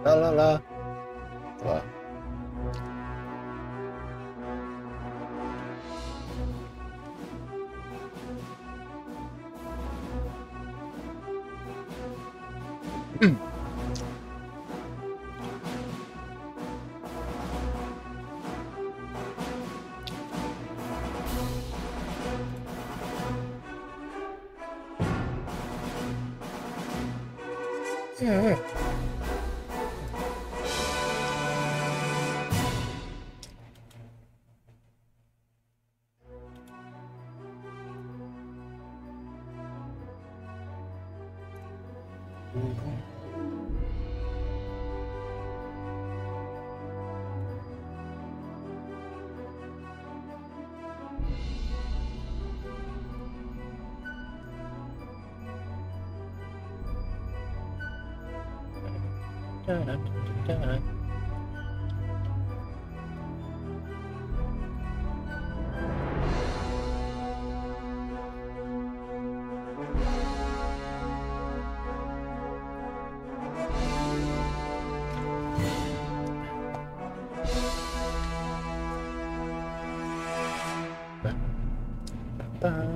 La la la. La. Yeah. Bye.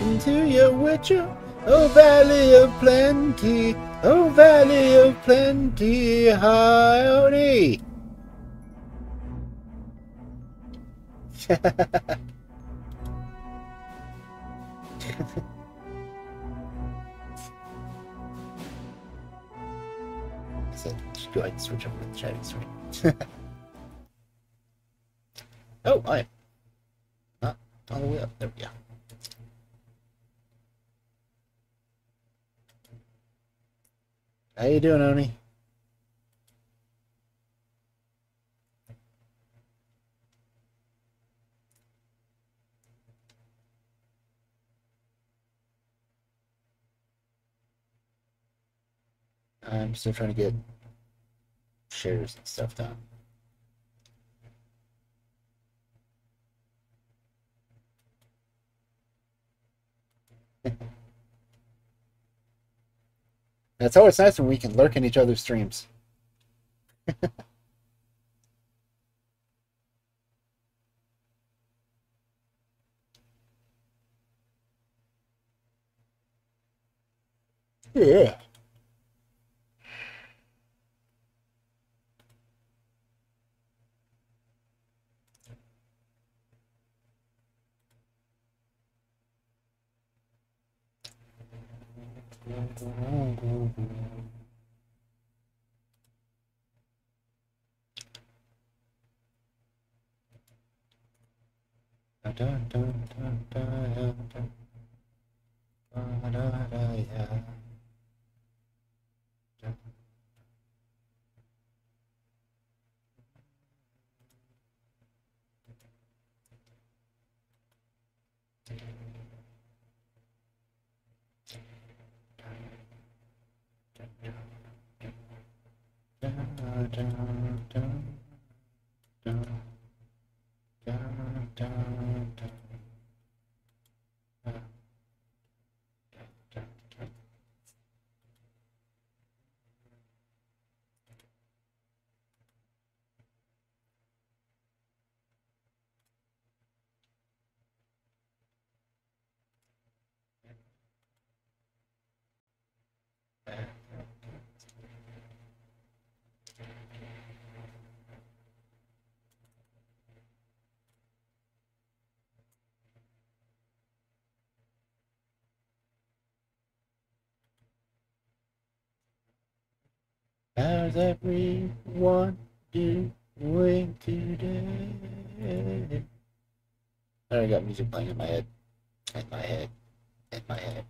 Into your witcher, oh valley of plenty, oh valley of plenty, howdy. So just go ahead and switch over to the chatting screen. Oh, I am not all the way up. There we go. How you doing, Oni? I'm still trying to get shares and stuff done. It's always nice when we can lurk in each other's streams. Yeah. How's everyone doing today? I got music playing in my head. In my head. In my head.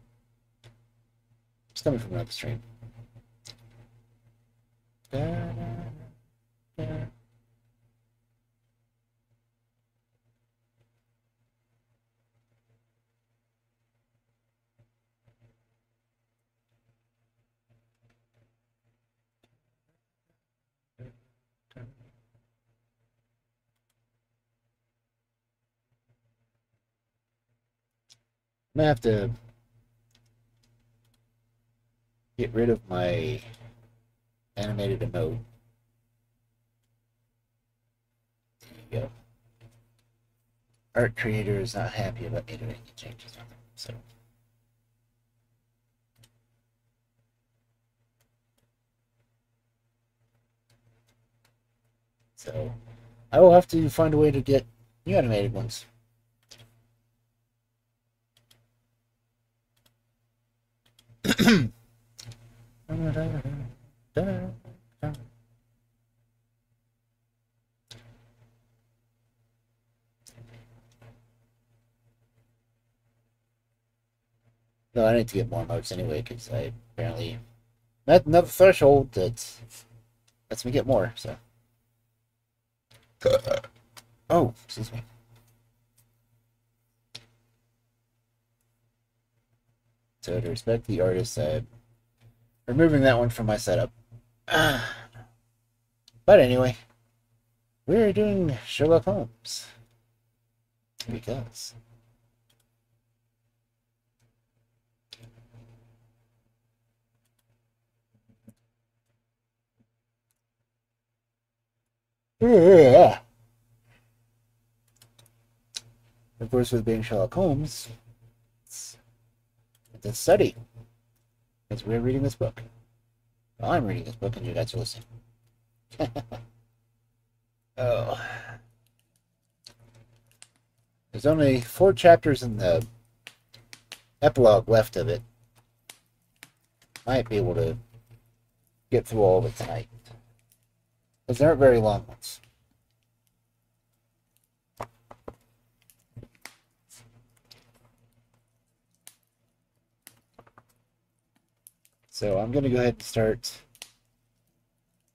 It's coming from another stream. Da, da, da. I'm gonna have to get rid of my animated emote. There you go. Art creator is not happy about me doing any changes on them, so I will have to find a way to get new animated ones. No, I need to get more emotes anyway, because I apparently met another threshold that lets me get more, so. Oh, excuse me. So to respect the artist, I'm removing that one from my setup. But anyway, we're doing Sherlock Holmes. Because... Of course, with being Sherlock Holmes, it's a study. Because we're reading this book. Well, I'm reading this book and you guys are listening. Oh. There's only 4 chapters in the epilogue left of it. Might be able to get through all of it tonight. Because they aren't very long ones. So I'm going to go ahead and start.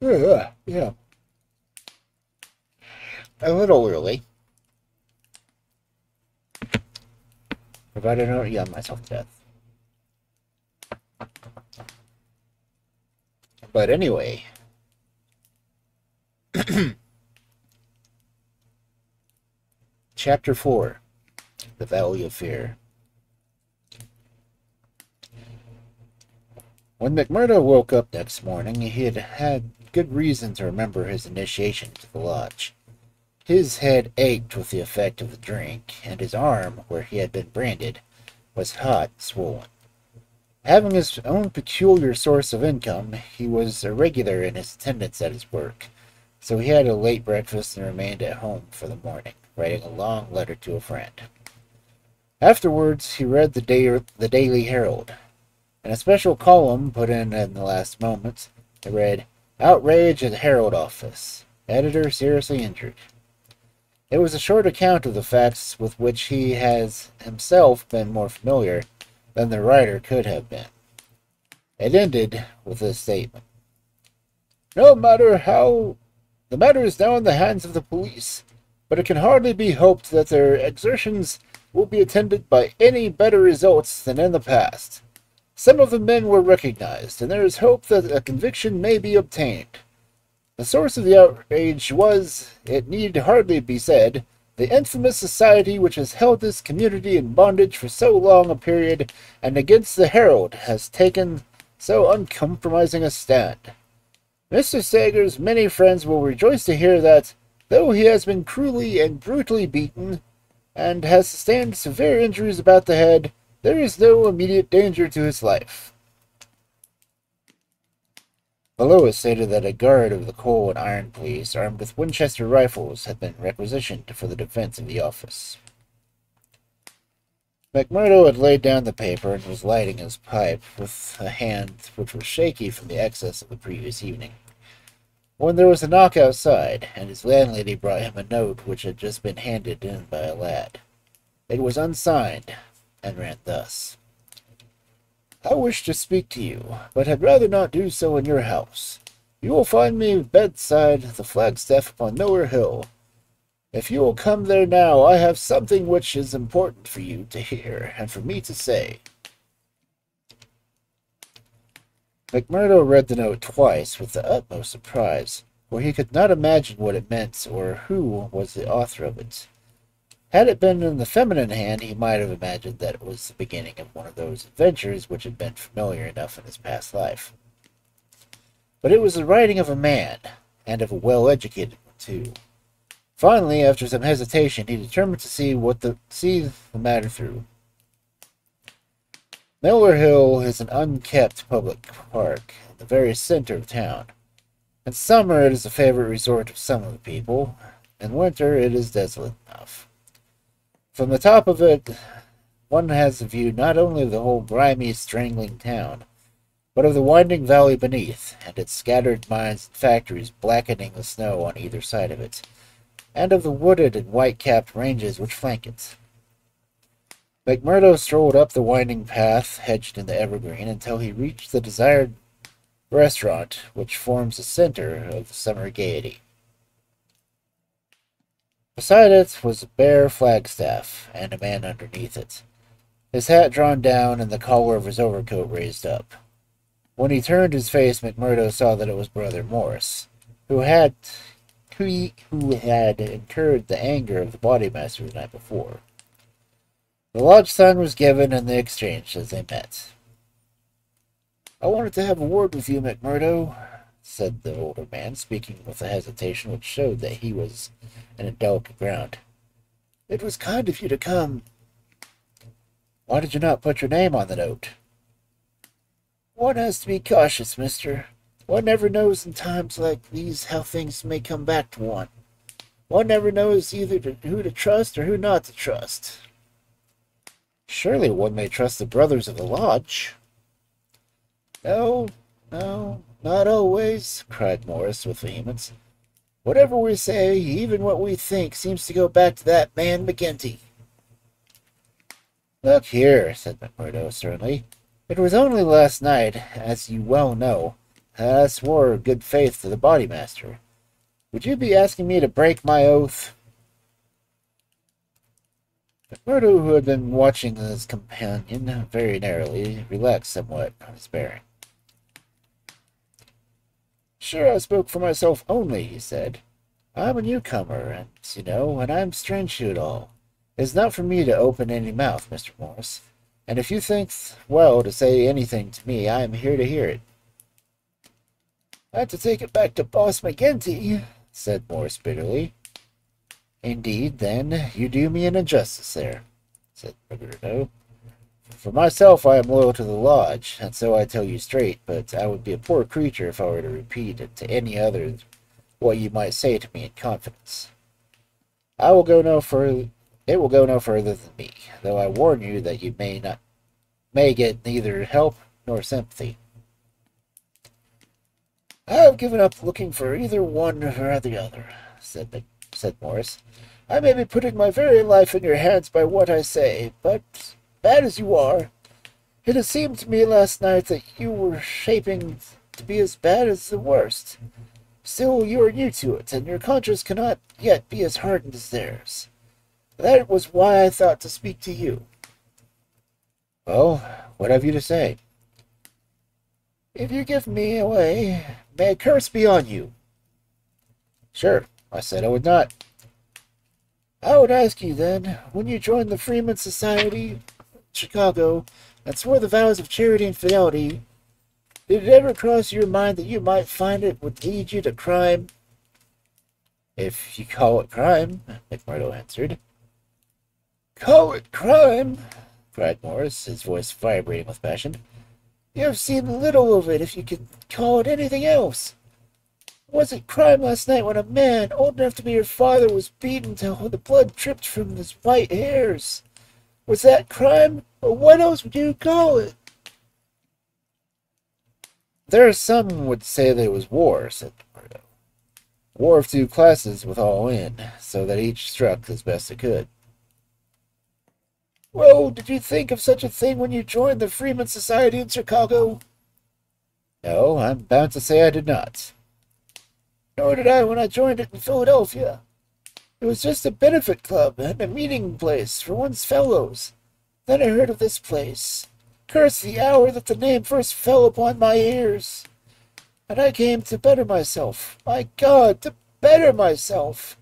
Yeah. A little early. Provided I don't yawn myself to death. But anyway. Chapter 4. The Valley of Fear. When McMurdo woke up next morning, he had had good reason to remember his initiation to the lodge. His head ached with the effect of the drink, and his arm, where he had been branded, was hot and swollen. Having his own peculiar source of income, he was irregular in his attendance at his work, so he had a late breakfast and remained at home for the morning, writing a long letter to a friend. Afterwards, he read the Daily Herald. In a special column put in the last moments, it read, "Outrage at the Herald office. Editor seriously injured." It was a short account of the facts with which he has himself been more familiar than the writer could have been. It ended with this statement. No matter how, the matter is now in the hands of the police, but it can hardly be hoped that their exertions will be attended by any better results than in the past. Some of the men were recognized, and there is hope that a conviction may be obtained. The source of the outrage was, it need hardly be said, the infamous society which has held this community in bondage for so long a period, and against the Herald has taken so uncompromising a stand. Mr. Sager's many friends will rejoice to hear that, though he has been cruelly and brutally beaten, and has sustained severe injuries about the head, there is no immediate danger to his life. Below it stated that a guard of the coal and iron police, armed with Winchester rifles, had been requisitioned for the defense of the office. McMurdo had laid down the paper and was lighting his pipe with a hand which was shaky from the excess of the previous evening, when there was a knock outside, and his landlady brought him a note which had just been handed in by a lad. It was unsigned, and ran thus. I wish to speak to you, but had rather not do so in your house. You will find me bedside the flagstaff upon Miller Hill. If you will come there now, I have something which is important for you to hear, and for me to say. McMurdo read the note twice with the utmost surprise, for he could not imagine what it meant or who was the author of it. Had it been in the feminine hand, he might have imagined that it was the beginning of one of those adventures which had been familiar enough in his past life. But it was the writing of a man, and of a well-educated one, too. Finally, after some hesitation, he determined to see the matter through. Miller Hill is an unkept public park in the very center of town. In summer, it is a favorite resort of some of the people. In winter, it is desolate enough. From the top of it, one has a view not only of the whole grimy, strangling town, but of the winding valley beneath, and its scattered mines and factories blackening the snow on either side of it, and of the wooded and white-capped ranges which flank it. McMurdo strolled up the winding path hedged in the evergreen until he reached the desired restaurant which forms the center of the summer gaiety. Beside it was a bare flagstaff, and a man underneath it, his hat drawn down and the collar of his overcoat raised up. When he turned his face, McMurdo saw that it was Brother Morris, who had incurred the anger of the bodymaster the night before. The lodge sign was given, and they exchanged as they met. I wanted to have a word with you, McMurdo, said the older man, speaking with a hesitation which showed that he was in delicate ground. It was kind of you to come. Why did you not put your name on the note? One has to be cautious, mister. One never knows in times like these how things may come back to one. One never knows either who to trust or who not to trust. Surely one may trust the brothers of the lodge. No, not always, cried Morris with vehemence. Whatever we say, even what we think, seems to go back to that man McGinty. Look here, said McMurdo sternly. It was only last night, as you well know, that I swore good faith to the bodymaster. Would you be asking me to break my oath? McMurdo, who had been watching his companion very narrowly, relaxed somewhat on his bearing. Sure, I spoke for myself only, he said. I'm a newcomer, and I'm strange to it all. It's not for me to open any mouth, Mr. Morris, and if you think well to say anything to me, I am here to hear it. I have to take it back to Boss McGinty, said Morris bitterly. Indeed, then, you do me an injustice there, said McMurdo. For myself, I am loyal to the lodge, and so I tell you straight, but I would be a poor creature if I were to repeat it to any other what you might say to me in confidence. It will go no further than me, though I warn you that you may get neither help nor sympathy. I have given up looking for either one or the other, said Morris. I may be putting my very life in your hands by what I say, but bad as you are, it has seemed to me last night that you were shaping to be as bad as the worst. Still, you are new to it, and your conscience cannot yet be as hardened as theirs. That was why I thought to speak to you. Well, what have you to say? If you give me away, may a curse be on you. Sure, I said I would not. I would ask you then, when you joined the Freeman Society in Chicago and swore the vows of charity and fidelity, did it ever cross your mind that you might find it would lead you to crime? If you call it crime, McMurdo answered. Call it crime, cried Morris, his voice vibrating with passion. You have seen little of it if you can call it anything else. Was it crime last night when a man, old enough to be your father, was beaten till the blood dripped from his white hairs? Was that crime, or what else would you call it? There are some would say that it was war, said McMurdo. War of two classes with all in, so that each struck as best it could. Well, did you think of such a thing when you joined the Freeman Society in Chicago? No, I'm bound to say I did not. Nor did I when I joined it in Philadelphia. It was just a benefit club and a meeting place for one's fellows. Then I heard of this place. Curse the hour that the name first fell upon my ears. And I came to better myself. My God, to better myself.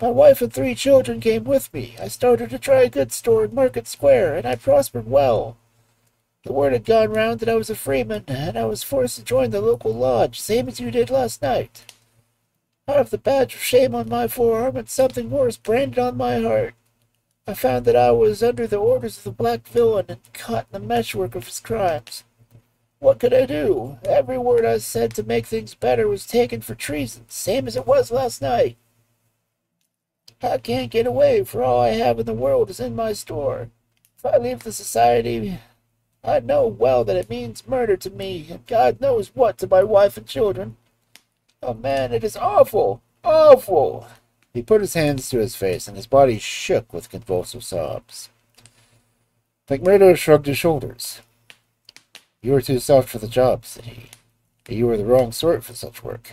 My wife and 3 children came with me. I started a dry goods store in Market Square, and I prospered well. The word had gone round that I was a freeman, and I was forced to join the local lodge, same as you did last night. I have the badge of shame on my forearm and something worse branded on my heart. I found that I was under the orders of the black villain and caught in the meshwork of his crimes. What could I do? Every word I said to make things better was taken for treason, same as it was last night. I can't get away, for all I have in the world is in my store. If I leave the society, I know well that it means murder to me, and God knows what to my wife and children. Oh, man, it is awful, awful. He put his hands to his face, and his body shook with convulsive sobs. McMurdo shrugged his shoulders. You are too soft for the job, said he. You are the wrong sort for such work.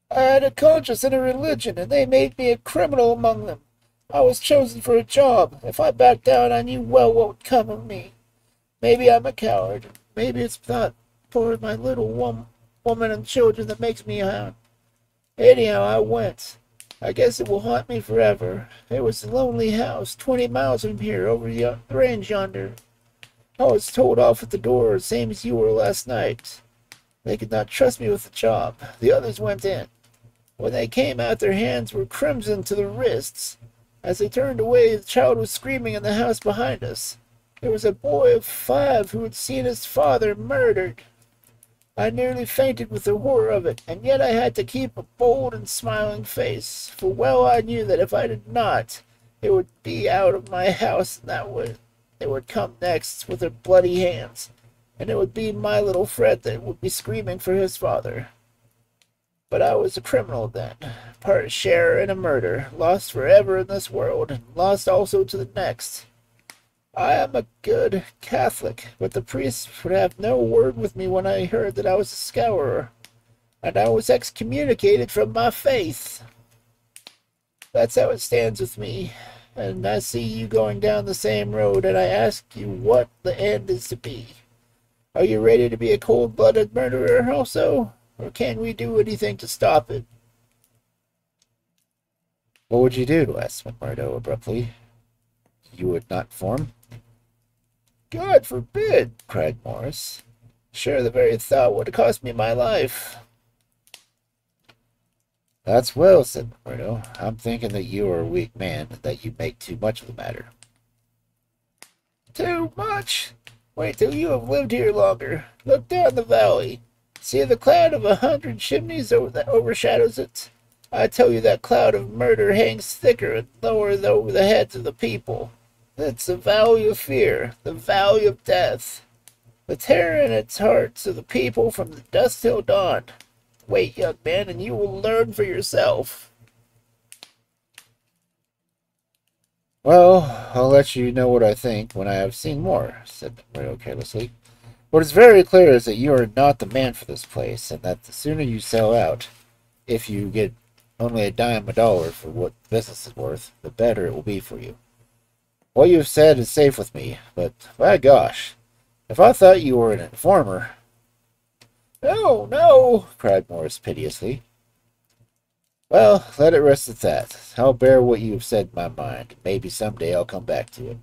I had a conscience and a religion, and they made me a criminal among them. I was chosen for a job. If I backed down, I knew well what would come of me. Maybe I'm a coward. Maybe it's not for my little woman and children that makes me a hound. Anyhow, I went. I guess it will haunt me forever. It was a lonely house, 20 miles from here, over the range yonder. I was told off at the door, same as you were last night. They could not trust me with the job. The others went in. When they came out, their hands were crimson to the wrists. As they turned away, the child was screaming in the house behind us. It was a boy of 5 who had seen his father murdered. I nearly fainted with the horror of it, and yet I had to keep a bold and smiling face, for well I knew that if I did not, it would be out of my house, and they would come next with their bloody hands, and it would be my little Fred that would be screaming for his father. But I was a criminal then, part sharer in a murder, lost forever in this world, and lost also to the next. I am a good Catholic, but the priest would have no word with me when I heard that I was a Scowrer, and I was excommunicated from my faith. That's how it stands with me, and I see you going down the same road, and I ask you what the end is to be. Are you ready to be a cold-blooded murderer also? Or can we do anything to stop it? What would you do? Asked McMurdo abruptly. You would not form? God forbid, cried Morris. Sure, the very thought would have cost me my life. That's well, said McMurdo. I'm thinking that you are a weak man, and that you make too much of the matter. Too much? Wait till you have lived here longer. Look down the valley. See the cloud of 100 chimneys that overshadows it? I tell you that cloud of murder hangs thicker and lower over the heads of the people. It's the valley of fear, the valley of death. The terror in its hearts of the people from the dusk till dawn. Wait, young man, and you will learn for yourself. Well, I'll let you know what I think when I have seen more, said McMurdo carelessly. What is very clear is that you are not the man for this place, and that the sooner you sell out, if you get only a dime a dollar for what the business is worth, the better it will be for you. What you have said is safe with me, but by gosh, if I thought you were an informer. No, no, cried Morris piteously. Well, let it rest at that. I'll bear what you have said in my mind, and maybe someday I'll come back to it.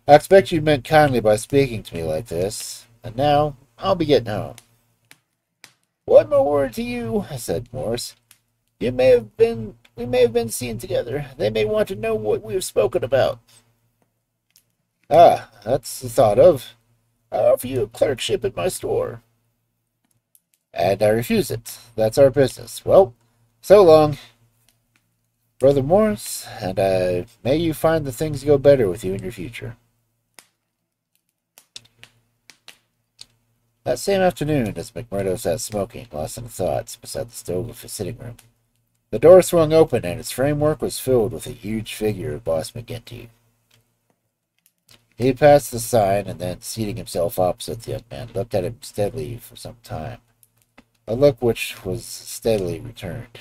I expect you meant kindly by speaking to me like this, and now I'll be getting home. One more word to you, said Morris. We may have been seen together. They may want to know what we have spoken about. Ah, that's the thought of. I offer you a clerkship at my store. And I refuse it. That's our business. Well, so long, Brother Morris, and may you find the things go better with you in your future. That same afternoon, as McMurdo sat smoking, lost in thoughts, beside the stove of his sitting room, the door swung open, and its framework was filled with a huge figure of Boss McGinty. He passed the sign, and then, seating himself opposite the young man, looked at him steadily for some time, a look which was steadily returned.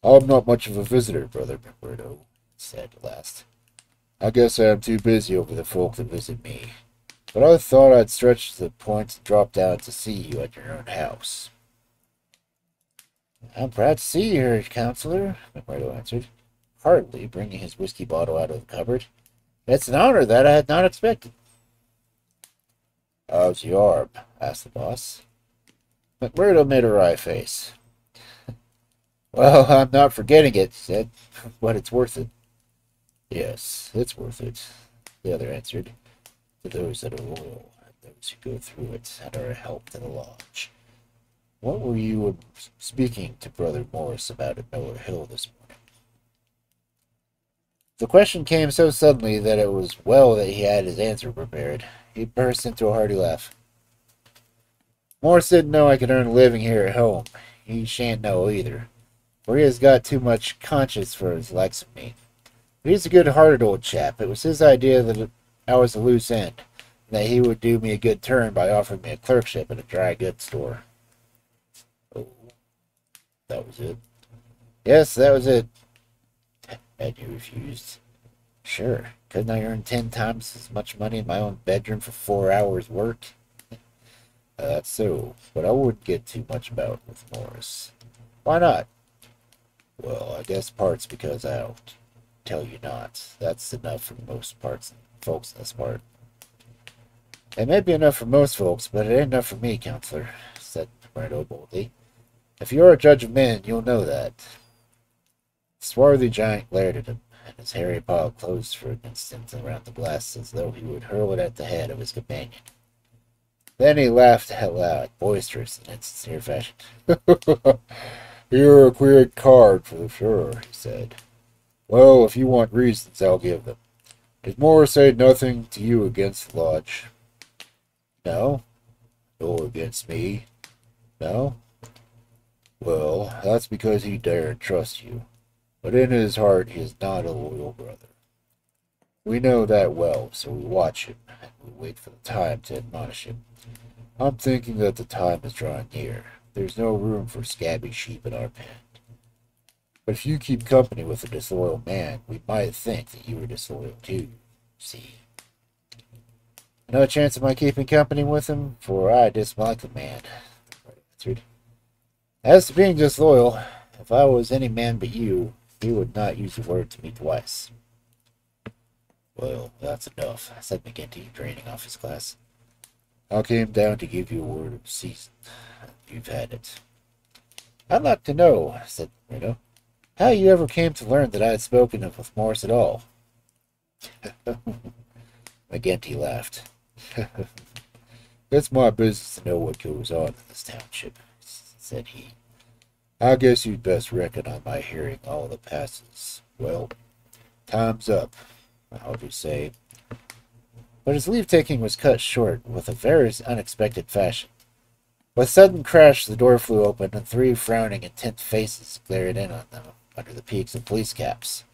I'm not much of a visitor, Brother McMurdo, he said at last. I guess I am too busy over the folk that visit me. But I thought I'd stretch the point and drop down to see you at your own house. I'm proud to see you here, Counselor, McMurdo answered, heartily, bringing his whiskey bottle out of the cupboard. It's an honor that I had not expected. How's your arm? Asked the boss. McMurdo made a wry face. Well, I'm not forgetting it, he said, but it's worth it. Yes, it's worth it, the other answered, to those that are loyal, and those who go through it and are a help to the lodge. What were you speaking to Brother Morris about at Miller Hill this morning? The question came so suddenly that it was well that he had his answer prepared. He burst into a hearty laugh. Morris didn't know I could earn a living here at home. He shan't know either, for he has got too much conscience for his likes of me. But he's a good-hearted old chap. It was his idea that I was a loose end, and that he would do me a good turn by offering me a clerkship at a dry goods store. Oh, that was it? Yes, that was it. Had you refused? Sure. Couldn't I earn 10 times as much money in my own bedroom for 4 hours' work? That's so, but I wouldn't get too much about it with Morris. Why not? Well, I guess part's because I'll tell you not. That's enough for most folks in this part. It may be enough for most folks, but it ain't enough for me, Counselor, said McMurdo boldly. If you're a judge of men, you'll know that. The swarthy giant glared at him, and his hairy paw closed for an instant around the glass as though he would hurl it at the head of his companion. Then he laughed out loud, boisterous in insincere fashion. You're a queer card, for sure, he said. Well, if you want reasons, I'll give them. Did Morris say nothing to you against the lodge? No. Nor against me? No. Well, that's because he daren't trust you. But in his heart he is not a loyal brother. We know that well, so we watch him, and we wait for the time to admonish him. I'm thinking that the time is drawing near. There's no room for scabby sheep in our pen. But if you keep company with a disloyal man, we might think that you are disloyal too, see. No chance of my keeping company with him, for I dislike the man, the answered. As to being disloyal, if I was any man but you, he would not use the word to me twice. Well, that's enough, said McGinty, draining off his glass. I came down to give you a word of season. You've had it. I'd like to know, said Reno, how you ever came to learn that I had spoken of with Morris at all. McGinty laughed. It's my business to know what goes on in this township, said he. I guess you'd best reckon on my hearing all that passes. Well, time's up, I'll just say. But his leave-taking was cut short with a very unexpected fashion. With a sudden crash, the door flew open, and 3 frowning, intent faces glared in on them under the peaks of police caps.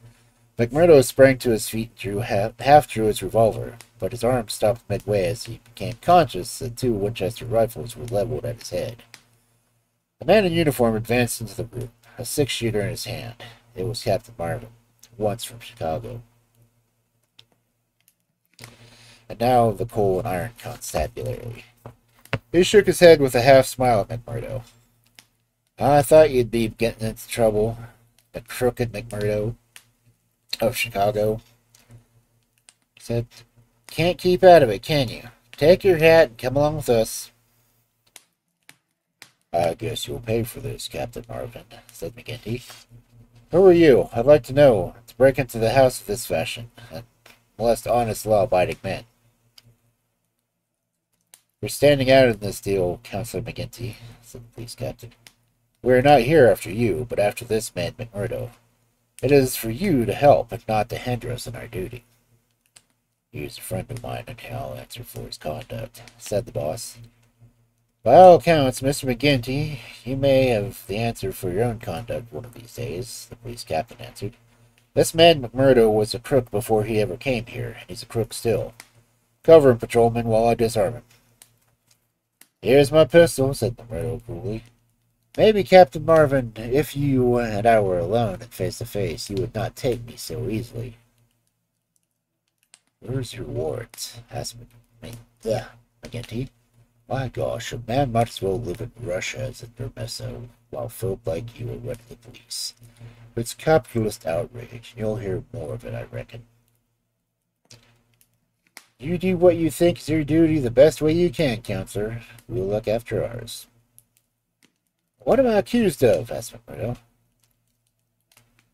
McMurdo sprang to his feet and half drew his revolver, but his arm stopped midway as he became conscious that 2 Winchester rifles were leveled at his head. The man in uniform advanced into the group, a 6-shooter in his hand. It was Captain Marvin, once from Chicago. And now the coal and iron constabulary. He shook his head with a half-smile at McMurdo. I thought you'd be getting into trouble, the crooked McMurdo of Chicago. He said, can't keep out of it, can you? Take your hat and come along with us. I guess you'll pay for this, Captain Marvin, said McGinty. Who are you? I'd like to know, to break into the house of this fashion, and molest honest, law-abiding men. You're standing out in this deal, Counselor McGinty, said the police captain. We are not here after you, but after this man McMurdo. It is for you to help, and not to hinder us in our duty. He is a friend of mine, and I'll answer for his conduct, said the boss. By all accounts, Mr. McGinty, you may have the answer for your own conduct one of these days, the police captain answered. This man McMurdo was a crook before he ever came here, and he's a crook still. Cover him, patrolman, while I disarm him. Here's my pistol, said McMurdo coolly. Maybe, Captain Marvin, if you and I were alone and face to face, you would not take me so easily. Where's your warrant? Asked McGinty. My gosh, a man might as well live in Russia as in Burmesa, while folk like you are running the police. It's capitalist outrage, and you'll hear more of it, I reckon. You do what you think is your duty the best way you can, Counselor. We'll look after ours. What am I accused of? Asked McMurdo.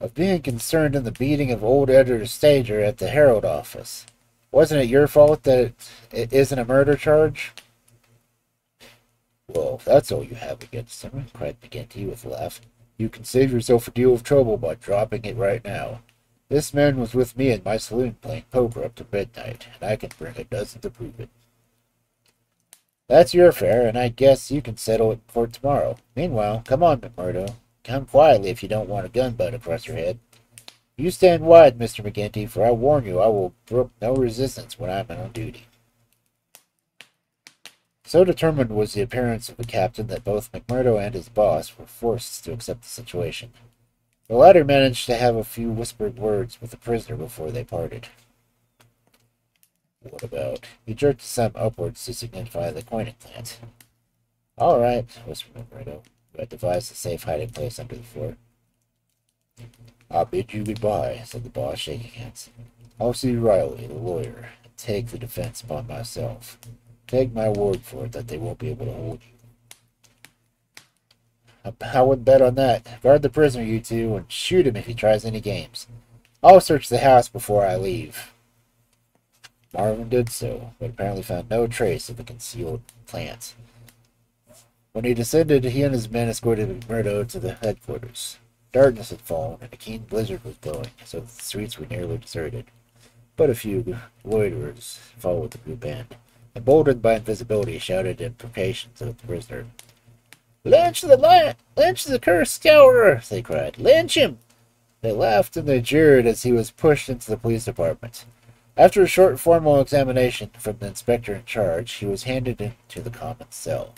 Of being concerned in the beating of old Edward Stager at the Herald office. Wasn't it your fault that it isn't a murder charge? Well, if that's all you have against him, cried McGinty with a laugh, you can save yourself a deal of trouble by dropping it right now. This man was with me in my saloon playing poker up to midnight, and I can bring a dozen to prove it. That's your affair, and I guess you can settle it for tomorrow. Meanwhile, come on, McMurdo. Come quietly if you don't want a gun butt across your head. You stand wide, Mr. McGinty, for I warn you I will brook no resistance when I'm on duty. So determined was the appearance of the captain that both McMurdo and his boss were forced to accept the situation. The latter managed to have a few whispered words with the prisoner before they parted. What about? He jerked his thumb upwards to signify the coining plant. All right, whispered McMurdo, who had devised a safe hiding place under the floor. I'll bid you goodbye, said the boss, shaking hands. I'll see Riley, the lawyer, and take the defense upon myself. Take my word for it that they won't be able to hold you. I wouldn't bet on that. Guard the prisoner, you two, and shoot him if he tries any games. I'll search the house before I leave. Marvin did so, but apparently found no trace of the concealed plant. When he descended, he and his men escorted McMurdo to the headquarters. Darkness had fallen, and a keen blizzard was blowing, so the streets were nearly deserted. But a few loiterers followed the group in. Emboldened by invisibility, shouted imprecations at the prisoner. Lynch the cursed Scowrer! They cried. Lynch him! They laughed and they jeered as he was pushed into the police department. After a short formal examination from the inspector in charge, he was handed into the common cell.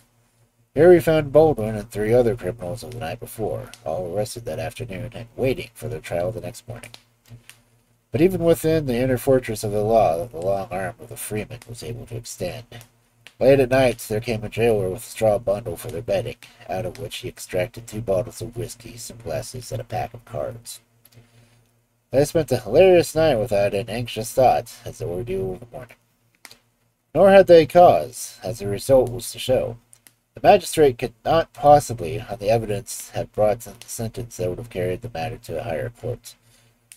Here he found Baldwin and 3 other criminals of the night before, all arrested that afternoon and waiting for their trial the next morning. But even within the inner fortress of the law, the long arm of the freeman was able to extend. Late at night, there came a jailer with a straw bundle for their bedding, out of which he extracted 2 bottles of whiskey, some glasses, and a pack of cards. They spent a hilarious night without an anxious thought as the ordeal of the morning. Nor had they cause, as the result was to show. The magistrate could not possibly, on the evidence, have brought in the sentence that would have carried the matter to a higher court.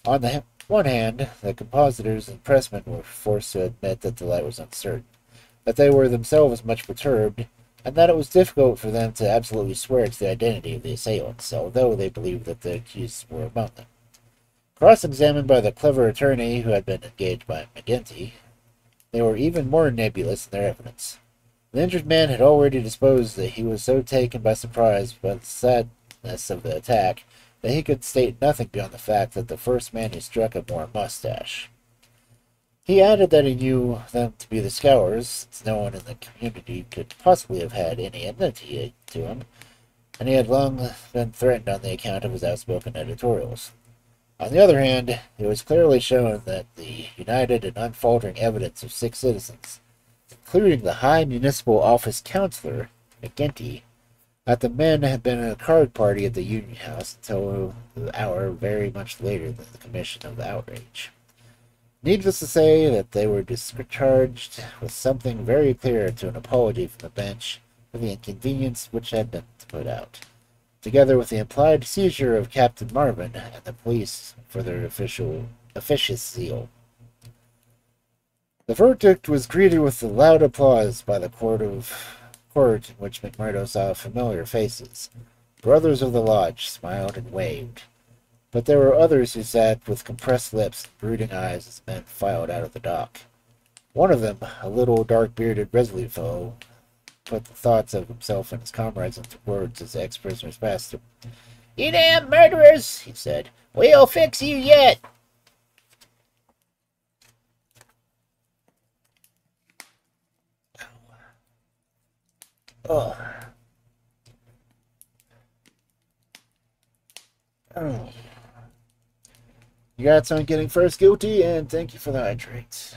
On the one hand, the compositors and pressmen were forced to admit that the light was uncertain, that they were themselves much perturbed, and that it was difficult for them to absolutely swear to the identity of the assailants, although they believed that the accused were among them. Cross-examined by the clever attorney who had been engaged by McGinty, they were even more nebulous in their evidence. The injured man had already disposed that he was so taken by surprise by the sadness of the attack that he could state nothing beyond the fact that the first man he struck had wore a mustache. He added that he knew them to be the Scowrers, since no one in the community could possibly have had any enmity to him, and he had long been threatened on the account of his outspoken editorials. On the other hand, it was clearly shown that the united and unfaltering evidence of 6 citizens, including the High Municipal Office Councillor, McGinty, that the men had been at a card party at the Union House until the hour very much later than the commission of the outrage. Needless to say that they were discharged with something very clear to an apology from the bench for the inconvenience which had been put out, together with the implied seizure of Captain Marvin and the police for their officious zeal. The verdict was greeted with loud applause by the court in which McMurdo saw familiar faces. Brothers of the lodge smiled and waved, but there were others who sat with compressed lips and brooding eyes as men filed out of the dock. One of them, a little dark-bearded, resolute fellow, put the thoughts of himself and his comrades into words as the ex-prisoners passed him. "You damn murderers," he said. "We'll fix you yet." Oh. Oh. Congrats on getting first guilty, and thank you for the hydrates.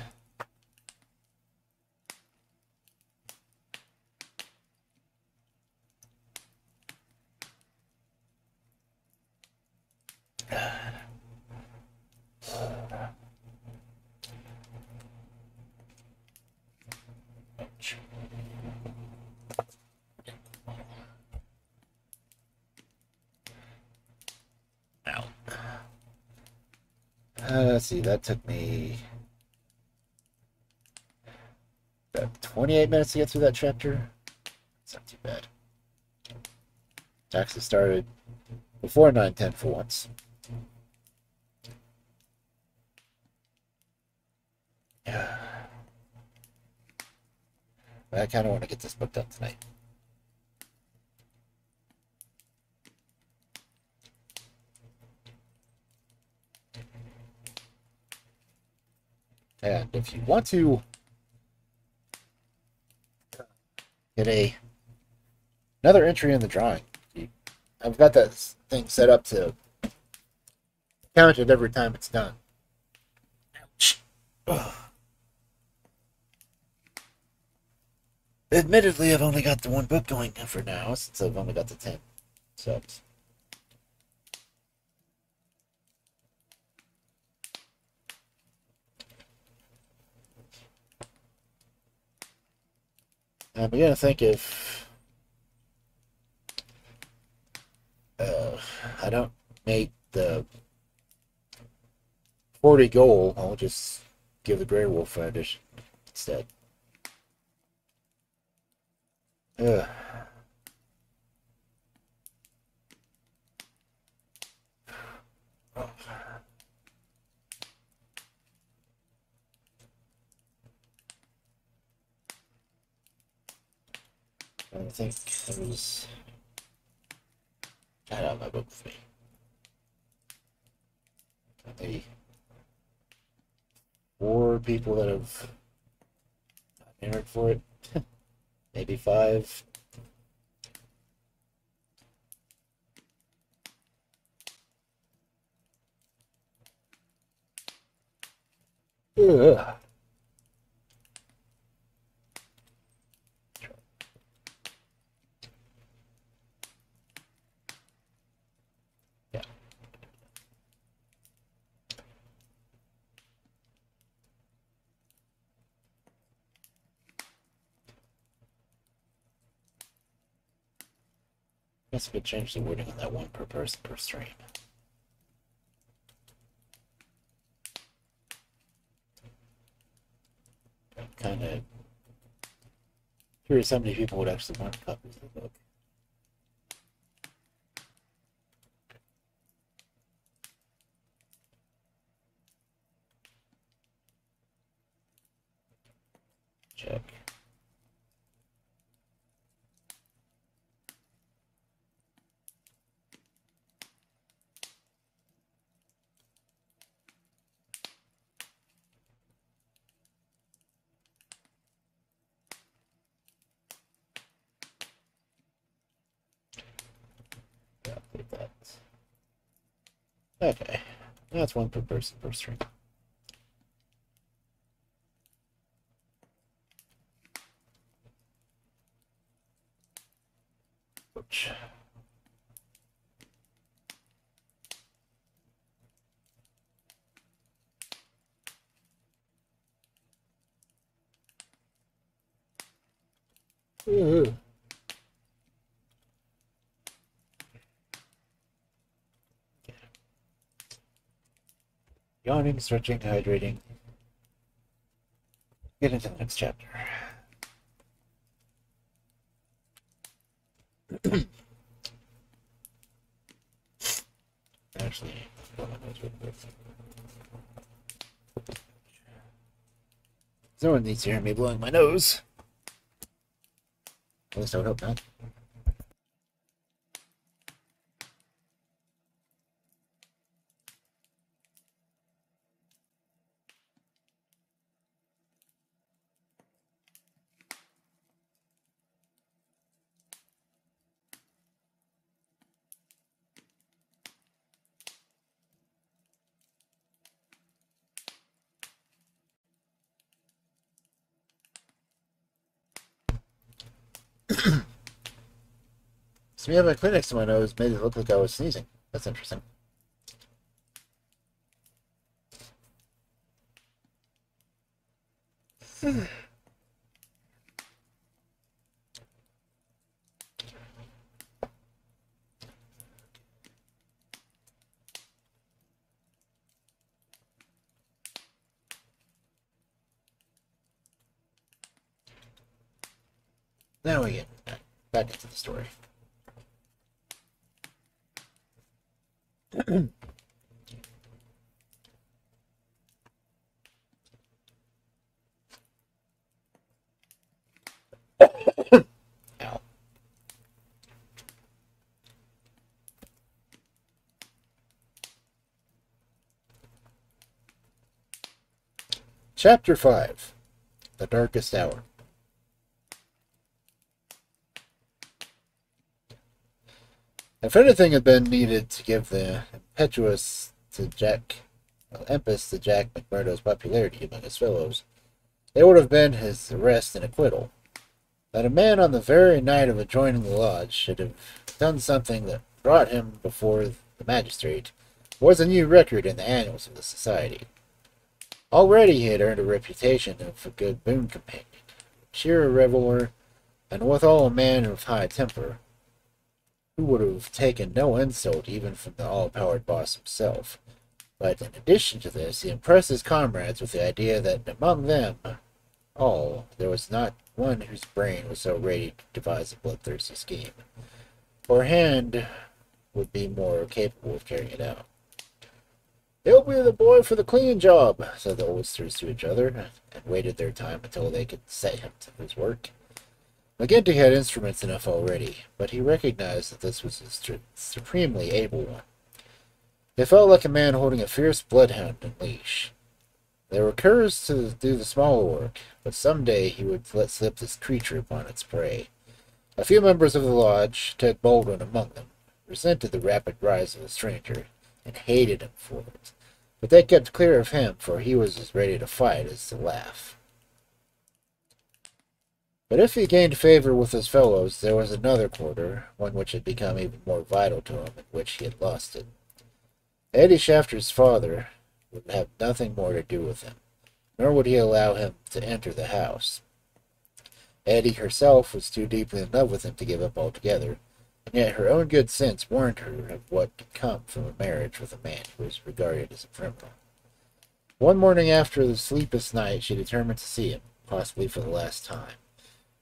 Let's see, that took me about 28 minutes to get through that chapter. It's not too bad. Actually started before 9:10 for once. Yeah. I kind of want to get this book done tonight. And if you want to get another entry in the drawing, I've got that thing set up to count it every time it's done. Ouch. Ugh. Admittedly, I've only got the one book going for now, since I've only got the 10 subs. I'm beginning to think if I don't make the 40 goal, I'll just give the Grey Wolf edition instead. Ugh. Oh. I think there was... I have my book with me. Maybe 4 people that have entered for it. Maybe 5. Ugh. Yeah. Guess I could change the wording on that one per person per stream. I'm kind of curious how many people would actually want copies of the book. Check. with that. Okay. That's one per person per string. Ouch. Ooh. Yawning, stretching, hydrating. Get into the next chapter. Actually, no one needs to hear me blowing my nose. At least I would hope not. So me having a clip next to my nose made it look like I was sneezing. That's interesting. Now we get back into the story. Ow. Chapter 5. The Darkest Hour. If anything had been needed to give the impetus to Jack McMurdo's popularity among his fellows, it would have been his arrest and acquittal. That a man on the very night of joining the lodge should have done something that brought him before the magistrate was a new record in the annals of the society. Already he had earned a reputation of a good boon companion, cheery reveler, and withal a man of high temper, who would have taken no insult even from the all-powered boss himself. But in addition to this, he impressed his comrades with the idea that among them all there was not one whose brain was so ready to devise a bloodthirsty scheme, or hand would be more capable of carrying it out. "He'll be the boy for the cleaning job," said the oldsters to each other, and waited their time until they could set him to his work. McGinty had instruments enough already, but he recognized that this was a supremely able one. It felt like a man holding a fierce bloodhound in leash. There were curs to do the smaller work, but some day he would let slip this creature upon its prey. A few members of the lodge, Ted Baldwin among them, resented the rapid rise of the stranger, and hated him for it. But they kept clear of him, for he was as ready to fight as to laugh. But if he gained favor with his fellows, there was another quarter, one which had become even more vital to him, in which he had lost it. Eddie Shafter's father would have nothing more to do with him, nor would he allow him to enter the house. Eddie herself was too deeply in love with him to give up altogether, and yet her own good sense warned her of what could come from a marriage with a man who was regarded as a criminal. One morning after the sleepless night, she determined to see him, possibly for the last time,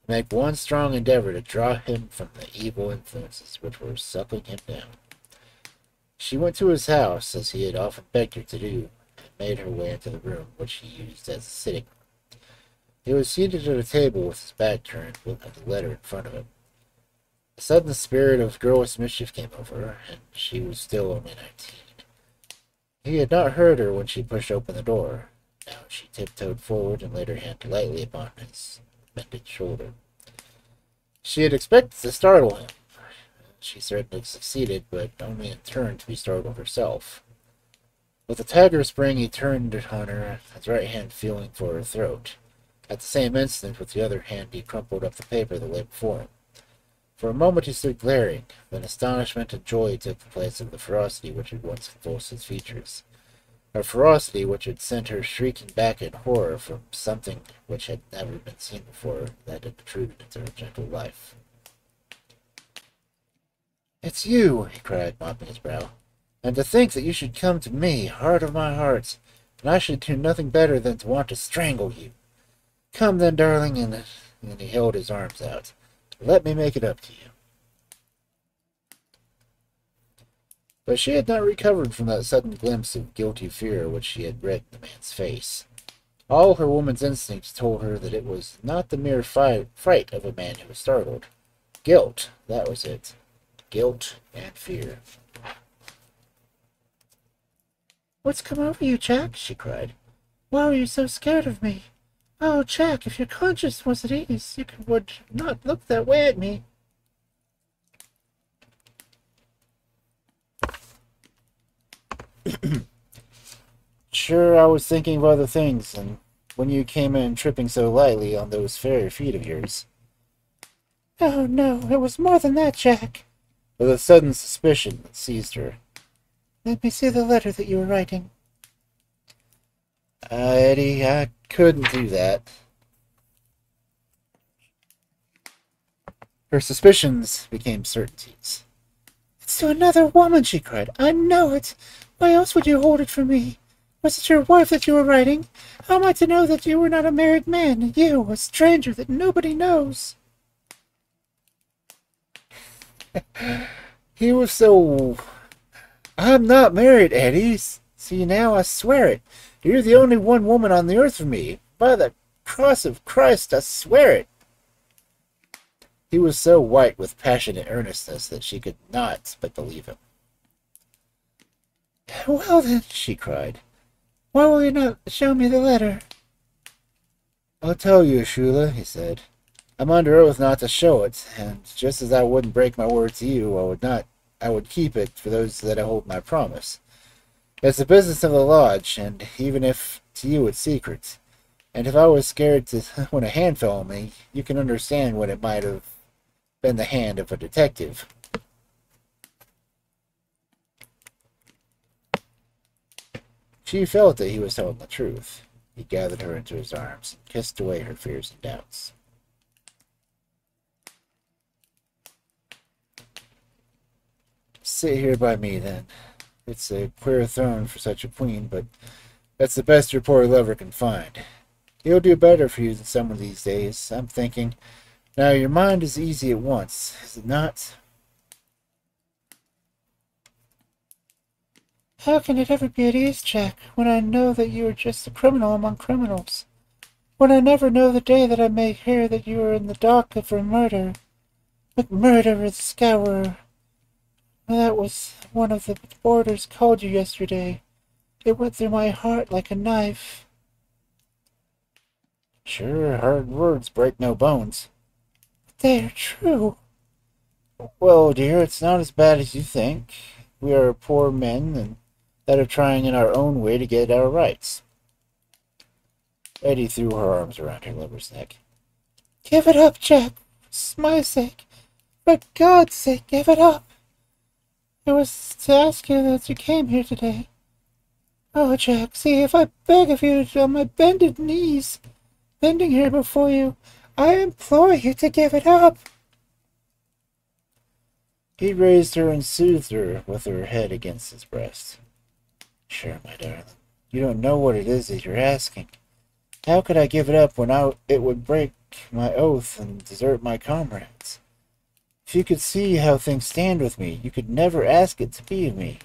and make one strong endeavor to draw him from the evil influences which were sucking him down. She went to his house, as he had often begged her to do, and made her way into the room which he used as a sitting room. He was seated at a table with his back turned, with a letter in front of him. A sudden spirit of girlish mischief came over her, and she was still only 19. He had not heard her when she pushed open the door. Now she tiptoed forward and laid her hand lightly upon his bended shoulder. She had expected to startle him. She certainly succeeded, but only in turn to be startled herself. With a tiger spring, he turned on her, his right hand feeling for her throat. At the same instant, with the other hand, he crumpled up the paper that lay before him. For a moment he stood glaring, then astonishment and joy took the place of the ferocity which had once convulsed his features. A ferocity which had sent her shrieking back in horror from something which had never been seen before that had intruded into her gentle life. "It's you!" he cried, mopping his brow. "And to think that you should come to me, heart of my hearts, and I should do nothing better than to want to strangle you. Come then, darling," and he held his arms out. "Let me make it up to you." But she had not recovered from that sudden glimpse of guilty fear which she had read in the man's face. All her woman's instincts told her that it was not the mere fright of a man who was startled. Guilt, that was it. Guilt and fear. "What's come over you, Jack?" she cried. "Why are you so scared of me? Oh, Jack, if your conscience was at ease, you would not look that way at me." "Sure, I was thinking of other things, and when you came in tripping so lightly on those fairy feet of yours." "Oh, no, it was more than that, Jack," with a sudden suspicion that seized her. "Let me see the letter that you were writing." Eddie, I couldn't do that." Her suspicions became certainties. "It's to another woman," she cried. "I know it. Why else would you hold it from me? Was it your wife that you were writing? How am I to know that you were not a married man, you, a stranger that nobody knows?" He was so... "I'm not married, Eddie. See now, I swear it. You're the only one woman on the earth for me. By the cross of Christ, I swear it." He was so white with passionate earnestness that she could not but believe him. "Well then," she cried, "why will you not show me the letter?" "I'll tell you, Shula," he said. "I'm under oath not to show it, and just as I wouldn't break my word to you, I would keep it for those that I hold my promise. It's the business of the lodge, and even if to you it's secret, and if I was scared to when a hand fell on me, you can understand when it might have been the hand of a detective." She felt that he was telling the truth. He gathered her into his arms and kissed away her fears and doubts. "Sit here by me, then. It's a queer throne for such a queen, but that's the best your poor lover can find. He'll do better for you than some of these days, I'm thinking. Now, your mind is easy at once, is it not?" "How can it ever be at ease, Jack, when I know that you are just a criminal among criminals? When I never know the day that I may hear that you are in the dock for murder? McMurder the Scowrer. That was one of the boarders called you yesterday. It went through my heart like a knife." "Sure, hard words break no bones." "But they are true." "Well, dear, it's not as bad as you think. We are poor men, and that are trying in our own way to get our rights." Eddie threw her arms around her lover's neck. "Give it up, Jack. For my sake. For God's sake, give it up. It was to ask you that you came here today. Oh, Jack, see, if I beg of you on my bended knees, bending here before you, I implore you to give it up." He raised her and soothed her with her head against his breast. "Sure, my darling, you don't know what it is that you're asking. How could I give it up when it would break my oath and desert my comrades? If you could see how things stand with me, you could never ask it to be of me.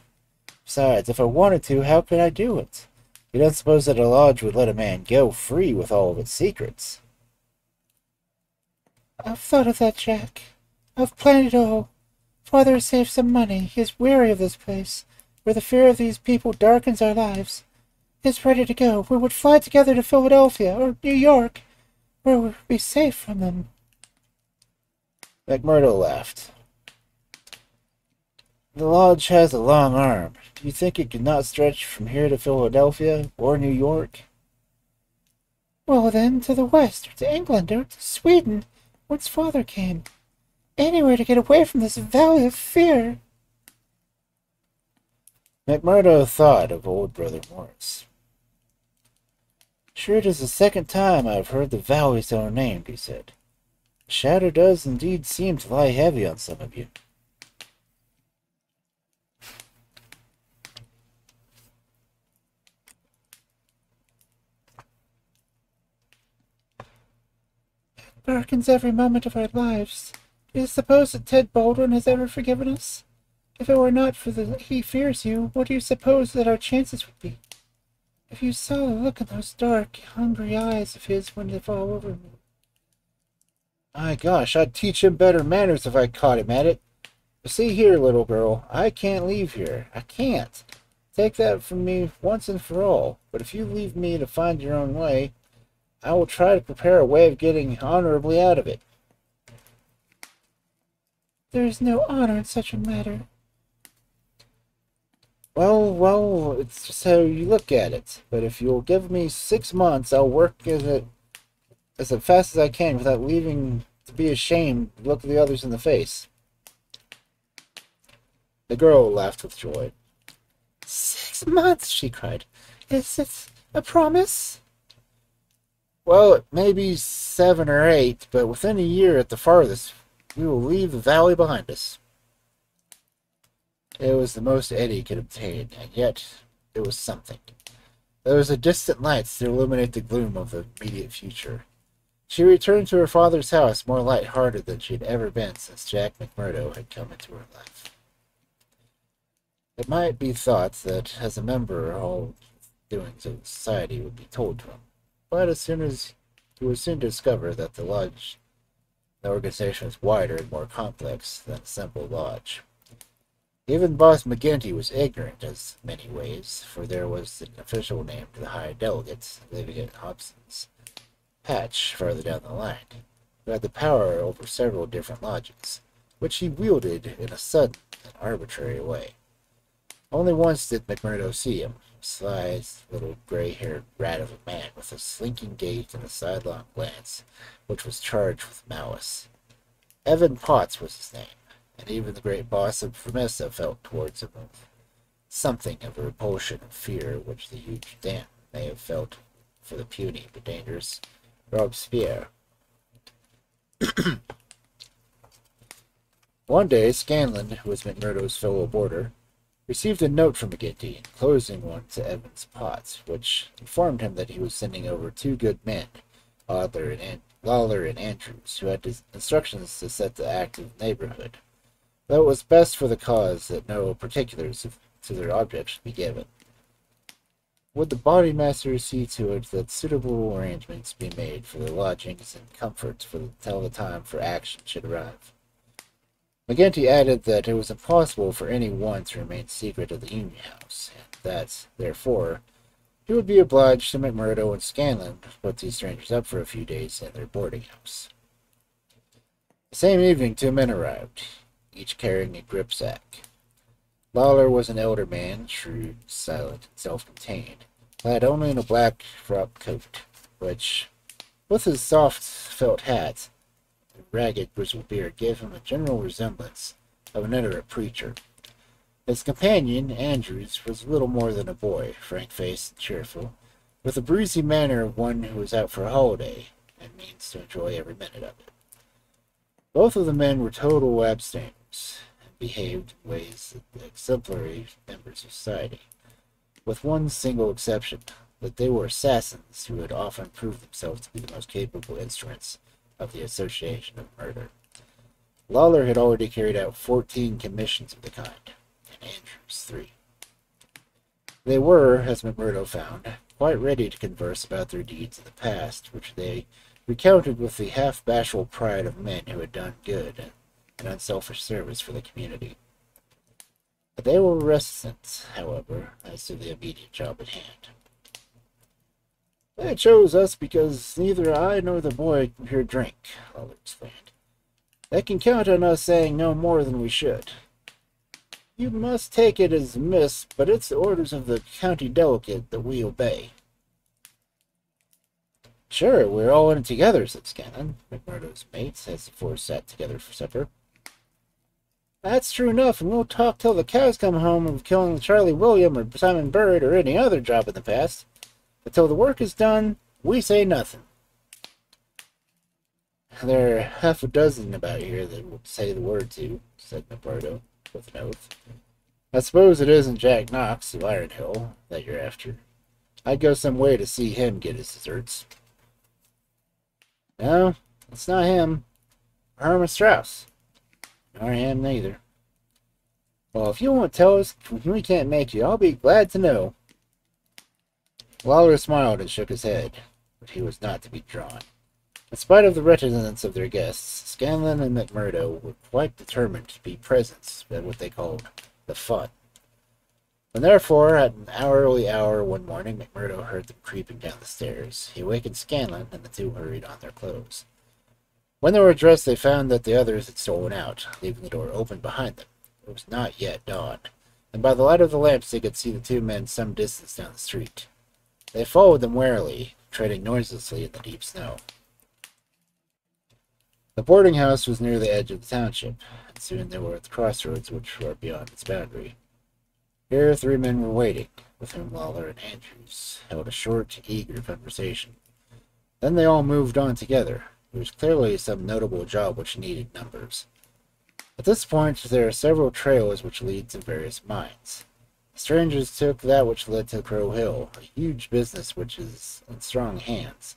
Besides, if I wanted to, how could I do it? You don't suppose that a lodge would let a man go free with all of its secrets?" "I've thought of that, Jack. I've planned it all. Father has saved some money. He is weary of this place, where the fear of these people darkens our lives. He is ready to go. We would fly together to Philadelphia or New York, where we'd be safe from them." McMurdo laughed. The lodge has a long arm. Do you think it could not stretch from here to Philadelphia or New York? Well, then, to the west, or to England, or to Sweden, whence father came. Anywhere to get away from this valley of fear. McMurdo thought of old Brother Morris. Sure, it is the second time I have heard the valley so named, he said. The shadow does indeed seem to lie heavy on some of you. It darkens every moment of our lives. Do you suppose that Ted Baldwin has ever forgiven us? If it were not for the he fears you, what do you suppose that our chances would be? If you saw the look in those dark, hungry eyes of his when they fall over me. My gosh, I'd teach him better manners if I caught him at it. But see here, little girl, I can't leave here. I can't. Take that from me once and for all. But if you leave me to find your own way, I will try to prepare a way of getting honorably out of it. There is no honor in such a matter. Well, it's just how you look at it. But if you'll give me 6 months, I'll work as fast as I can without leaving to be ashamed to look the others in the face. The girl laughed with joy. 6 months, she cried. Is it a promise? Well, it may be 7 or 8, but within a year at the farthest, we will leave the valley behind us. It was the most Eddie could obtain, and yet it was something. There was a distant light to illuminate the gloom of the immediate future. She returned to her father's house more light-hearted than she had ever been since Jack McMurdo had come into her life. It might be thought that, as a member, all doings of the society would be told to him, but he would soon discover that the organization was wider and more complex than a simple lodge. Even Boss McGinty was ignorant as many ways, for there was an official named the High Delegate living at Hobson's Patch farther down the line, who had the power over several different lodges, which he wielded in a sudden and arbitrary way. Only once did McMurdo see him, a sly, little gray-haired rat of a man with a slinking gait and a sidelong glance, which was charged with malice. Evan Potts was his name, and even the great boss of Vermissa felt towards him something of a repulsion and fear which the huge Dan may have felt for the puny but dangerous Robespierre. One day, Scanlon, who was McMurdo's fellow boarder, received a note from McGinty, enclosing one to Evans Potts, which informed him that he was sending over 2 good men, Lawler and Andrews, who had instructions to set the active neighborhood, though it was best for the cause that no particulars to their object should be given. Would the bodymaster see to it that suitable arrangements be made for the lodgings and comforts till the time for action should arrive? McGinty added that it was impossible for any one to remain secret of the Union House, and that, therefore, he would be obliged to McMurdo and Scanlon to put these strangers up for a few days in their boarding house. The same evening 2 men arrived, each carrying a gripsack. Lawler was an elder man, shrewd, silent, and self-contained, clad only in a black frock coat, which, with his soft felt hat and ragged grizzled beard, gave him a general resemblance of an itinerant preacher. His companion, Andrews, was little more than a boy, frank-faced and cheerful, with the breezy manner of one who is out for a holiday, and means to enjoy every minute of it. Both of the men were total abstainers, and behaved in ways exemplary members of society, with one single exception, that they were assassins who had often proved themselves to be the most capable instruments of the association of murder. Lawler had already carried out 14 commissions of the kind, and Andrews 3. They were, as McMurdo found, quite ready to converse about their deeds of the past, which they recounted with the half-bashful pride of men who had done good and unselfish service for the community. But they were reticent, however, as to the immediate job at hand. They chose us because neither I nor the boy here drink, Lawler explained. They can count on us saying no more than we should. You must take it as a miss, but it's the orders of the county delegate that we obey. Sure, we're all in it together, said Scanlon, McMurdo's mates, as the four sat together for supper. That's true enough, and we'll talk till the cows come home of killing Charlie William or Simon Bird or any other job in the past. But till the work is done, we say nothing. There are half a dozen about here that would say the word to, said McMurdo, with an oath. I suppose it isn't Jack Knox of Iron Hill that you're after. I'd go some way to see him get his deserts. No, it's not him. Herman Strauss. Nor him neither. Well, if you won't tell us, we can't make you. I'll be glad to know. Lawler smiled and shook his head, but he was not to be drawn. In spite of the reticence of their guests, Scanlon and McMurdo were quite determined to be present at what they called the fun. And therefore, at an early hour one morning, McMurdo heard them creeping down the stairs. He awakened Scanlon, and the two hurried on their clothes. When they were dressed, they found that the others had stolen out, leaving the door open behind them. It was not yet dawn, and by the light of the lamps they could see the two men some distance down the street. They followed them warily, treading noiselessly in the deep snow. The boarding house was near the edge of the township, and soon they were at the crossroads which were beyond its boundary. Here 3 men were waiting, with whom Lawler and Andrews held a short, eager conversation. Then they all moved on together. It was clearly some notable job which needed numbers. At this point, there are several trails which lead to various mines. The strangers took that which led to Crow Hill, a huge business which is in strong hands,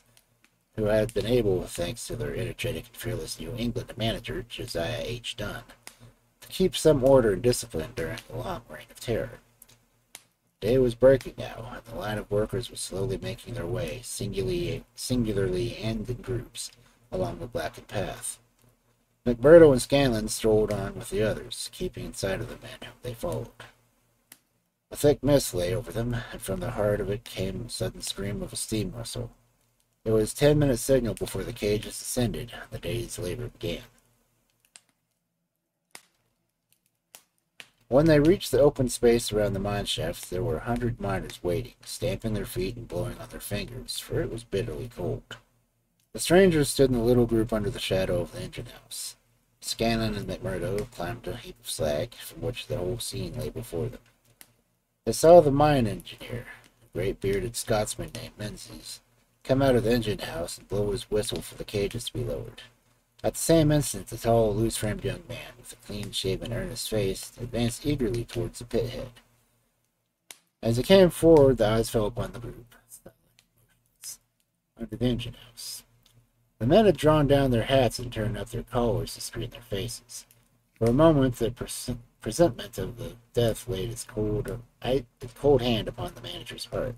who had been able, thanks to their energetic and fearless New England manager, Josiah H. Dunn, to keep some order and discipline during the long reign of terror. Day was breaking now, and the line of workers was slowly making their way, singularly and in groups, along the blackened path. McMurdo and Scanlon strolled on with the others, keeping in sight of the men whom they followed. A thick mist lay over them, and from the heart of it came a sudden scream of a steam whistle. It was 10-minute signal before the cages descended, and the day's labor began. When they reached the open space around the mine shafts, there were 100 miners waiting, stamping their feet and blowing on their fingers, for it was bitterly cold. The strangers stood in a little group under the shadow of the engine house. Scanlon and McMurdo climbed a heap of slag, from which the whole scene lay before them. They saw the mine engineer, a great bearded Scotsman named Menzies, come out of the engine house and blow his whistle for the cages to be lowered. At the same instant, the tall, loose-framed young man, with a clean-shaven, earnest face, advanced eagerly towards the pit head. As he came forward, the eyes fell upon the group, under the engine house. The men had drawn down their hats and turned up their collars to screen their faces. For a moment, the presentiment of the death laid its cold hand upon the manager's heart.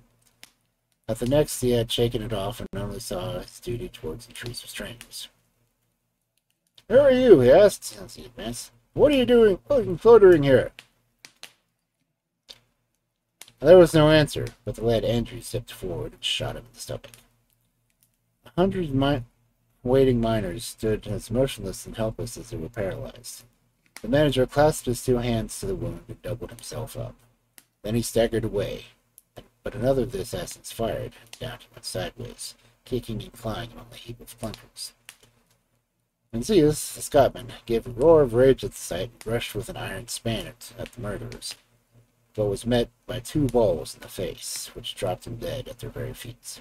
At the next, he had shaken it off and only saw his duty towards the trees of strangers. "Who are you?" he asked, as he advanced. "What are you doing floatering here?" There was no answer, but the lad Andrew stepped forward and shot him in the stomach. 100 waiting miners stood as motionless and helpless as they were paralyzed. The manager clasped his 2 hands to the wound and doubled himself up. Then he staggered away, but another of the assassins fired, and down he went sideways, kicking and clawing among the heap of clunkers. Menzies, the Scotman, gave a roar of rage at the sight and rushed with an iron span at the murderers, but was met by 2 balls in the face, which dropped him dead at their very feet.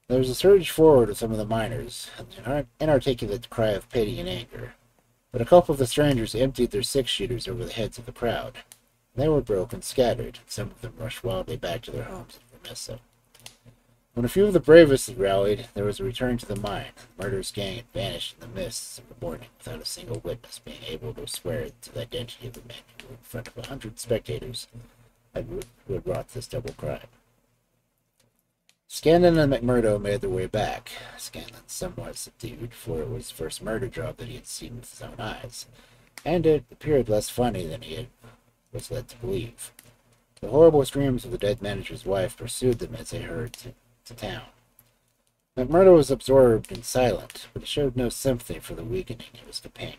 There was a surge forward of some of the miners, and an inarticulate cry of pity and anger, but a couple of the strangers emptied their 6-shooters over the heads of the crowd. They were broken, scattered, and some of them rushed wildly back to their homes in Vermissa. When a few of the bravest had rallied, there was a return to the mine. The murderous gang had vanished in the mists of the morning without a single witness being able to swear to the identity of the men who were in front of 100 spectators who had wrought this double crime. Scanlon and McMurdo made their way back, Scanlon somewhat subdued, for it was the first murder job that he had seen with his own eyes, and it appeared less funny than he was led to believe. The horrible screams of the dead manager's wife pursued them as they hurried to town. McMurdo was absorbed and silent, but he showed no sympathy for the weakening of his companion.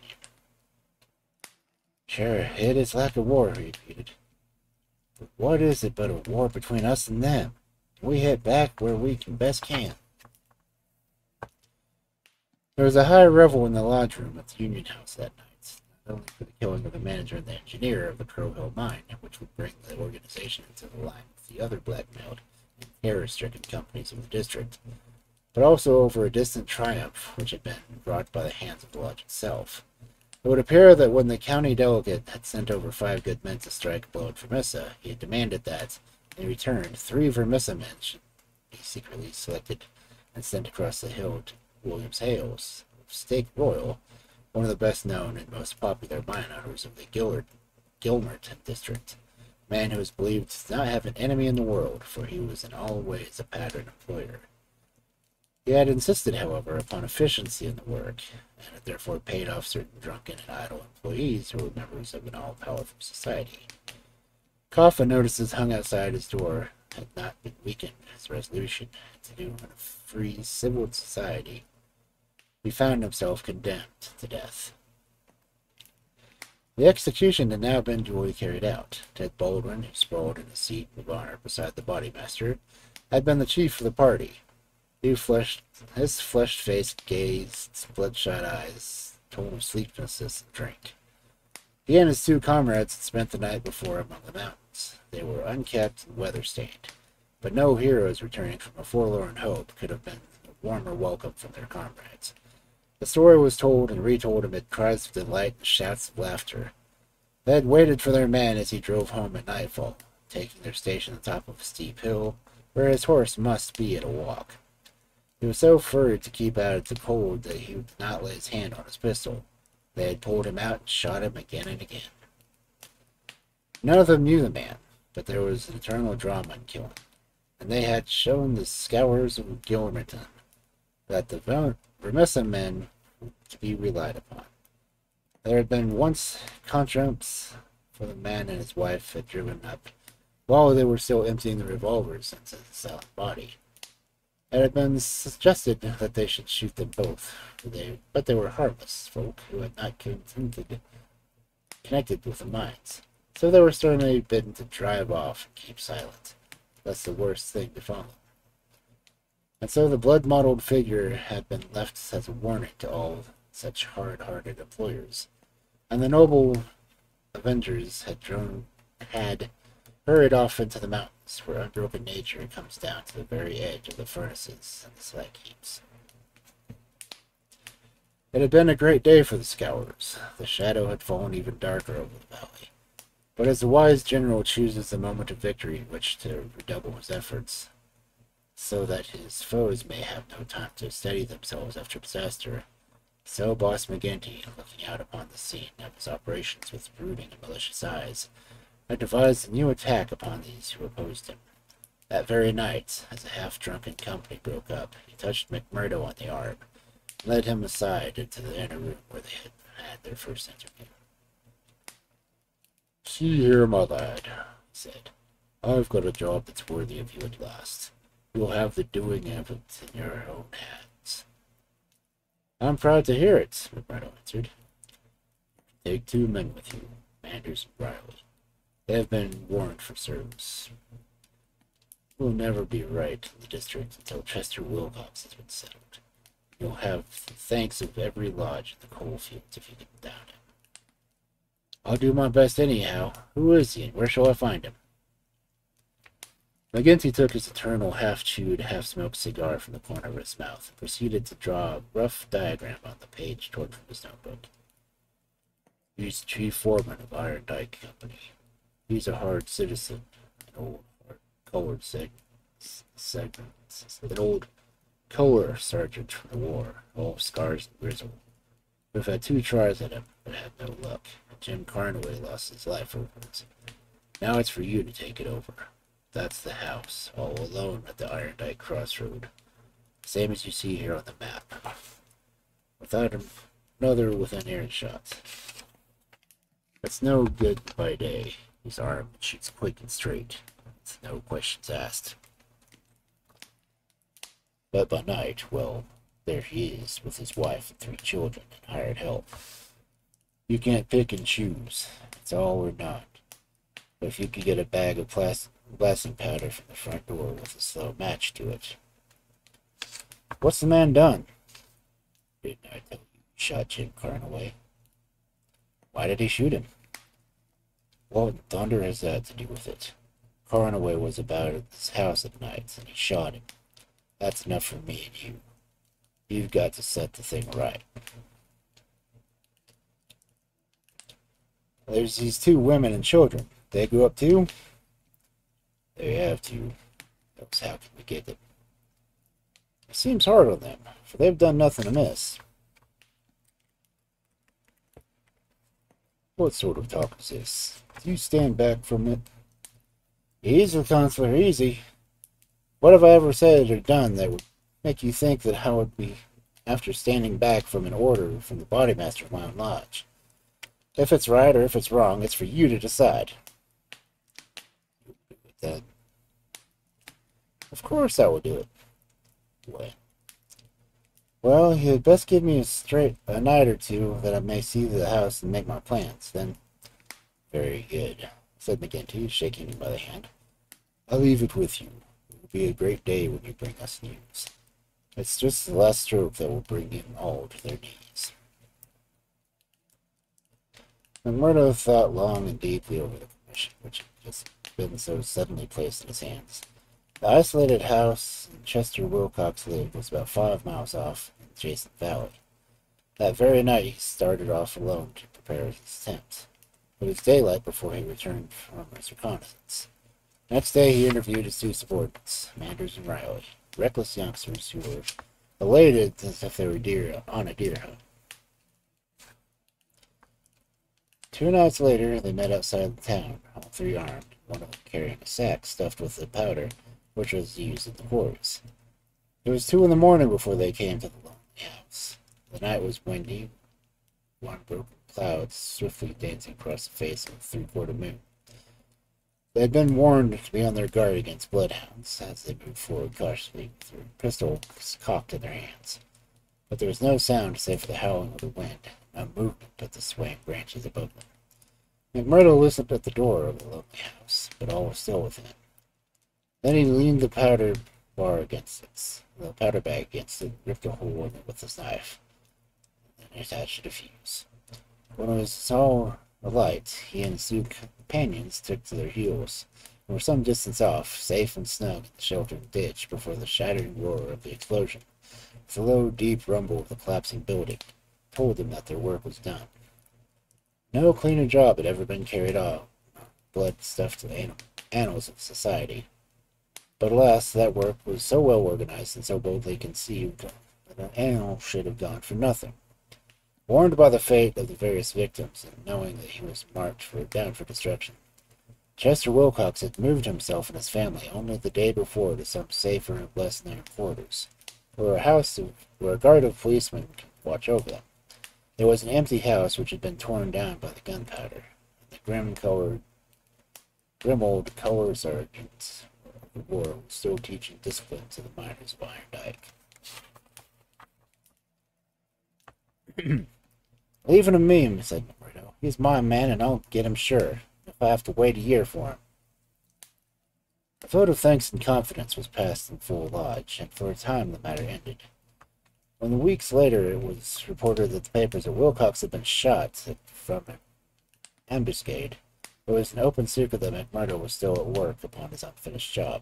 Sure, it is like a war, he repeated. But what is it but a war between us and them? We head back where we best can. There was a high revel in the lodge room at the Union House that night, not only for the killing of the manager and the engineer of the Crow Hill mine, which would bring the organization into the line with the other blackmailed and terror-stricken companies of the district, but also over a distant triumph which had been wrought by the hands of the lodge itself. It would appear that when the county delegate had sent over 5 good men to strike a blow at Vermissa, he had demanded that, in return, 3 Vermissa men should be secretly selected and sent across the hill to Williams Hales, Stake Royal, one of the best known and most popular mine owners of the Gilmerton district, a man who was believed to not have an enemy in the world, for he was in all ways a pattern employer. He had insisted, however, upon efficiency in the work, and had therefore paid off certain drunken and idle employees who were members of an all-powerful society. Coffin notices hung outside his door had not been weakened his resolution to do in a free civil society. He found himself condemned to death. The execution had now been duly carried out. Ted Baldwin, who sprawled in a seat of honor beside the bodymaster, had been the chief of the party. His flushed face, gazed, bloodshot eyes, told of sleeplessness and drink. He and his 2 comrades had spent the night before among the mountains. They were unkempt and weather-stained, but no heroes returning from a forlorn hope could have been a warmer welcome from their comrades. The story was told and retold amid cries of delight and shouts of laughter. They had waited for their man as he drove home at nightfall, taking their station on the top of a steep hill, where his horse must be at a walk. He was so furred to keep out of the cold that he would not lay his hand on his pistol. They had pulled him out and shot him again and again. None of them knew the man, but there was an eternal drama in killing, and they had shown the Scowrers of Gilmerton that the Vermissa men were to be relied upon. There had been once conscience, for the man and his wife had driven up while they were still emptying the revolvers into the silent body. It had been suggested that they should shoot them both, but they were harmless folk who had not connected with the mines, so they were sternly bidden to drive off and keep silent, lest the worst thing befall them. And so the blood-mottled figure had been left as a warning to all such hard-hearted employers, and the noble avengers had hurried off into the mountains, where unbroken nature comes down to the very edge of the furnaces and the slag heaps. It had been a great day for the Scowrers. The shadow had fallen even darker over the valley. But as the wise general chooses the moment of victory in which to redouble his efforts, so that his foes may have no time to steady themselves after disaster, so Boss McGinty, looking out upon the scene of his operations with brooding and malicious eyes, had devised a new attack upon these who opposed him. That very night, as a half-drunken company broke up, he touched McMurdo on the arm, and led him aside into the inner room where they had their first interview. "See here, my lad," he said, "I've got a job that's worthy of you at last. You'll have the doing of it in your own hands." "I'm proud to hear it," McMurdo answered. "Take 2 men with you, Manders and Riley. They have been warned for service. It will never be right in the district until Chester Wilcox has been settled. You'll have the thanks of every lodge in the coal fields if you get down him." "I'll do my best anyhow. Who is he, and where shall I find him?" McGinty took his eternal half-chewed, half-smoked cigar from the corner of his mouth and proceeded to draw a rough diagram on the page torn from his notebook. "He's chief foreman of Iron Dike Company. He's a hard citizen, an old colored an old color sergeant from the war, all scars and grizzle. We've had 2 tries at him, but had no luck. Jim Carnaway lost his life over it. Now it's for you to take it over. That's the house, all alone at the Iron Dike Crossroad, same as you see here on the map. Without another within earshot. It's no good by day. His arm shoots quick and straight. It's no questions asked. But by night, well, there he is with his wife and 3 children and hired help. You can't pick and choose. It's all or not. But if you could get a bag of blasting powder from the front door with a slow match to it. What's the man done? Didn't I tell you? Shot Jim Carnaway. Why did he shoot him? What in thunder has that to do with it? Carnaway was about at his house at night, and he shot him. That's enough for me and you. You've got to set the thing right. There's these two women and children. They grew up too? They have to. Else how can we get them? It seems hard on them, for they've done nothing amiss. What sort of talk is this? Do you stand back from it? Easy, Counselor, easy. What have I ever said or done that would make you think that I would be after standing back from an order from the bodymaster of my own lodge? If it's right or if it's wrong, it's for you to decide. Then, of course I will do it. What? Well, you had best give me a night or two that I may see the house and make my plans. Then, very good, said McGinty, shaking him by the hand. I'll leave it with you. It will be a great day when you bring us news. It's just the last stroke that will bring them all to their knees. McMurdo thought long and deeply over the commission, which had just been so suddenly placed in his hands. The isolated house Chester Wilcox lived was about 5 miles off in the adjacent valley. That very night he started off alone to prepare his tent. It was daylight before he returned from his reconnaissance. Next day he interviewed his two subordinates, Manders and Riley, reckless youngsters who were elated as if they were on a deer hunt. 2 nights later they met outside the town, all 3 armed, one of them carrying a sack stuffed with the powder which was used in the quarries. It was 2 in the morning before they came to the lonely house. The night was windy, one broken cloud swiftly dancing across the face of the 3/4 moon. They had been warned to be on their guard against bloodhounds as they moved forward cautiously with their pistols cocked in their hands. But there was no sound save for the howling of the wind, no movement but the swaying branches above them. McMurdo listened at the door of the lonely house, but all was still within. Then he leaned the powder bag against it, ripped a hole in it with his knife, and attached a fuse. When it was all alight, he and his 2 companions took to their heels, and were some distance off, safe and snug in the sheltered ditch before the shattering roar of the explosion. The low, deep rumble of the collapsing building told them that their work was done. No cleaner job had ever been carried out, blood-stuffed annals of society. But alas, that work was so well organized and so boldly conceived that an animal should have gone for nothing. Warned by the fate of the various victims, and knowing that he was marked down for destruction, Chester Wilcox had moved himself and his family only the day before to some safer and less known quarters, where a guard of policemen could watch over them. There was an empty house which had been torn down by the gunpowder, and the grim old color sergeant of the war was still teaching discipline to the miners of Iron Dyke. Leave him to me, said McMurdo. He's my man, and I'll get him sure, if I have to wait a year for him. A vote of thanks and confidence was passed in full lodge, and for a time the matter ended. When weeks later it was reported that the papers that Wilcox had been shot from an ambuscade, it was an open secret that McMurdo was still at work upon his unfinished job.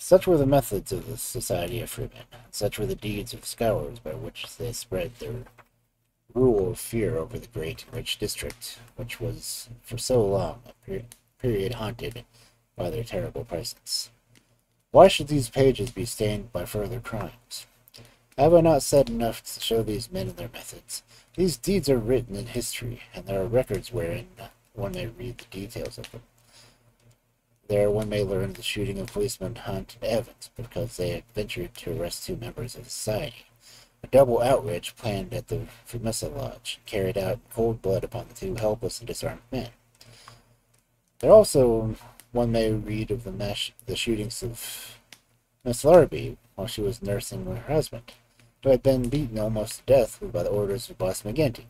Such were the methods of the Society of Freemen, and such were the deeds of the Scowrers by which they spread their rule of fear over the great and rich district, which was for so long a period haunted by their terrible presence. Why should these pages be stained by further crimes? Have I not said enough to show these men and their methods? These deeds are written in history, and there are records wherein one may read the details of them. There one may learn the shooting of policeman Hunt and Evans because they had ventured to arrest 2 members of the society, a double outrage planned at the Vermissa Lodge, carried out in cold blood upon the 2 helpless and disarmed men. There also one may read of the shootings of Miss Larrabee while she was nursing her husband, who had been beaten almost to death by the orders of Boss McGinty.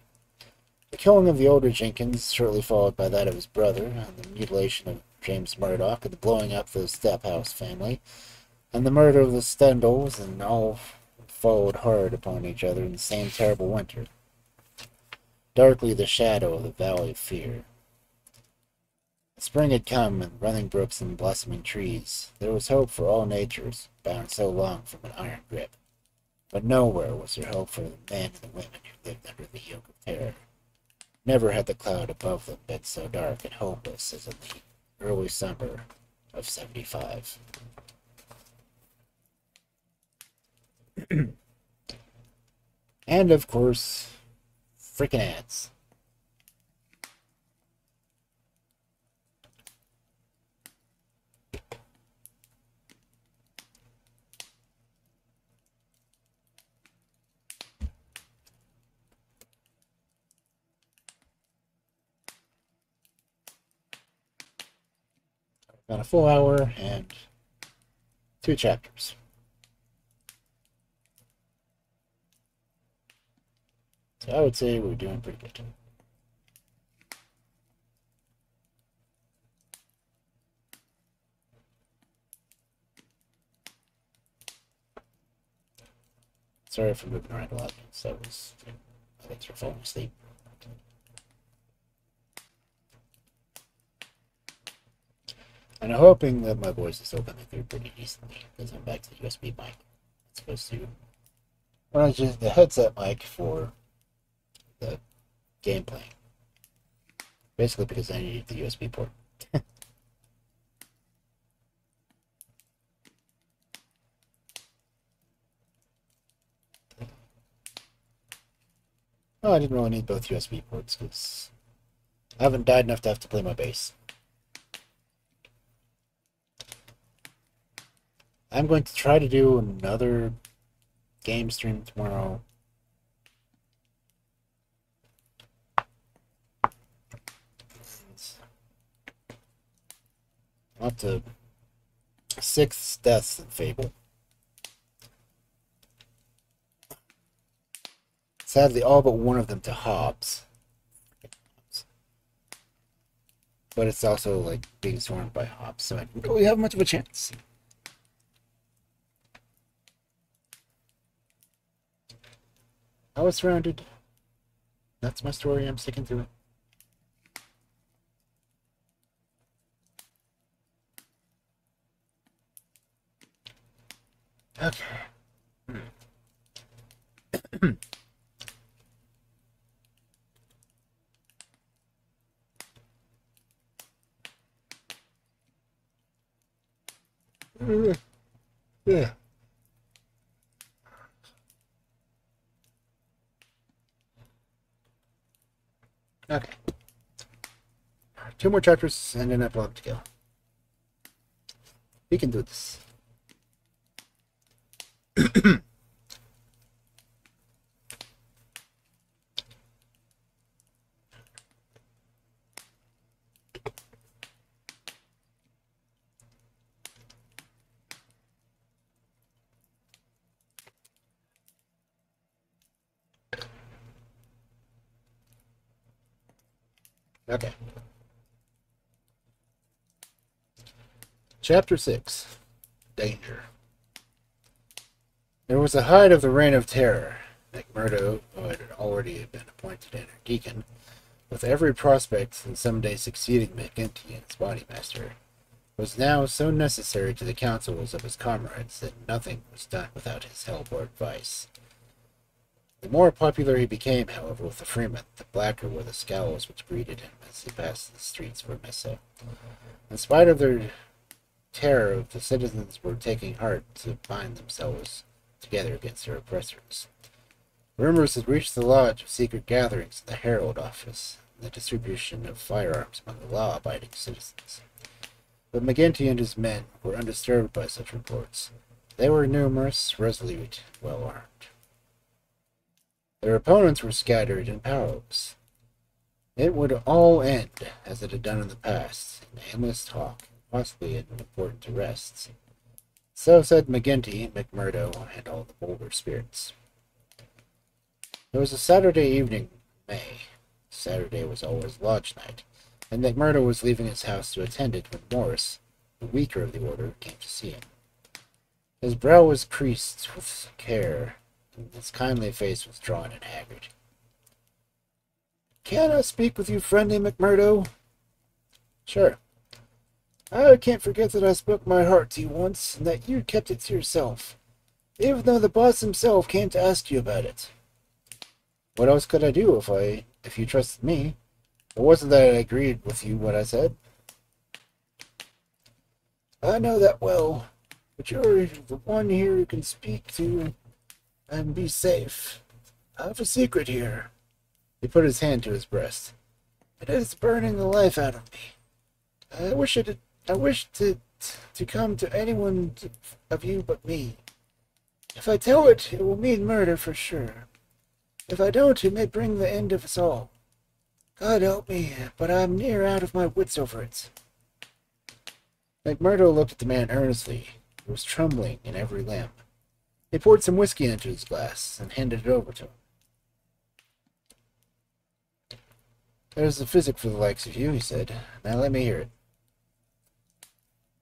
The killing of the older Jenkins, shortly followed by that of his brother, and the mutilation of James Murdoch, and the blowing up of the Stephouse family, and the murder of the Stendals, and all followed hard upon each other in the same terrible winter. Darkly the shadow of the Valley of Fear. Spring had come, and running brooks and blossoming trees. There was hope for all natures, bound so long from an iron grip. But nowhere was there hope for the men and the women who lived under the yoke of terror. Never had the cloud above them been so dark and hopeless as in the early summer of '75. And, of course, frickin' ads. About a full hour and 2 chapters. So I would say we're doing pretty good. Sorry for moving around a lot. So I think you're falling asleep. And I'm hoping that my voice is still coming through pretty decently, because I'm back to the USB mic. It's supposed to. Well, it's just the headset mic for the game playing. Basically because I need the USB port. Well, I didn't really need both USB ports, because I haven't died enough to have to play my bass. I'm going to try to do another game stream tomorrow. I'm up to 6 deaths in Fable. Sadly, all but one of them to Hobbs. But it's also like being swarmed by Hobbs, so I don't really have much of a chance. I was surrounded. That's my story. I'm sticking to it. Okay. Yeah. Okay. 2 more chapters and an epilogue to go. We can do this. Okay. Chapter 6. Danger. There was a height of the reign of terror. McMurdo, who had already been appointed deacon, with every prospect in some day succeeding McGinty and his bodymaster, was now so necessary to the counsels of his comrades that nothing was done without his help or advice. The more popular he became, however, with the freemen, the blacker were the scowls which greeted him as he passed the streets for Missa. In spite of their terror, the citizens were taking heart to bind themselves together against their oppressors. Rumors had reached the lodge of secret gatherings in the Herald office, and the distribution of firearms among the law-abiding citizens. But McGinty and his men were undisturbed by such reports. They were numerous, resolute, and well-armed. Their opponents were scattered and powerless. It would all end, as it had done in the past, in aimless talk, possibly in important arrests. So said McGinty, McMurdo, and all the bolder spirits. It was a Saturday evening in May. Saturday was always lodge night, and McMurdo was leaving his house to attend it when Morris, the weaker of the order, came to see him. His brow was creased with care, and his kindly face was drawn and haggard. "Can I speak with you friendly, McMurdo?" "Sure." "I can't forget that I spoke my heart to you once, and that you kept it to yourself, even though the boss himself came to ask you about it." "What else could I do if you trusted me? It wasn't that I agreed with you what I said." "I know that well, but you're the one here who can speak to and be safe. I have a secret here." He put his hand to his breast. "It is burning the life out of me. I wish it to come to anyone of you but me. If I tell it, it will mean murder for sure. If I don't, it may bring the end of us all. God help me, but I'm near out of my wits over it." McMurdo looked at the man earnestly. He was trembling in every limb. He poured some whiskey into his glass and handed it over to him. "There's the physic for the likes of you," he said. "Now let me hear it."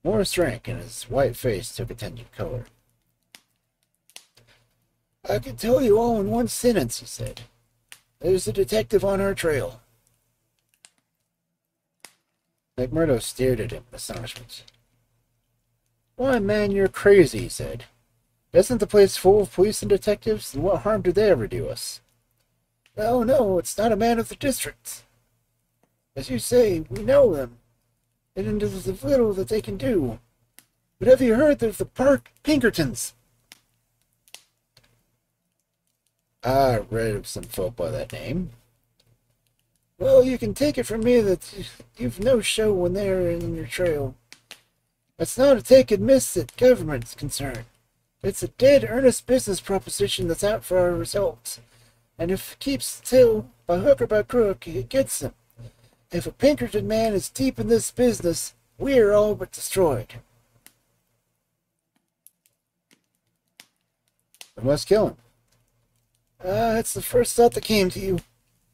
Morris drank, and his white face took a tinge of color. "I can tell you all in one sentence," he said. "There's a detective on our trail." McMurdo stared at him in astonishment. "Why, man, you're crazy," he said. "Isn't the place full of police and detectives, and what harm did they ever do us?" "No, no, it's not a man of the district. As you say, we know them, and there's little that they can do. But have you heard of the Pinkertons?" "I read of some folk by that name." "Well, you can take it from me that you've no show when they're in your trail. That's not a take and miss that government's concerned. It's a dead earnest business proposition that's out for our results. And if it keeps still, by hook or by crook, it gets them. If a Pinkerton man is deep in this business, we are all but destroyed." "We must kill him." That's the first thought that came to you.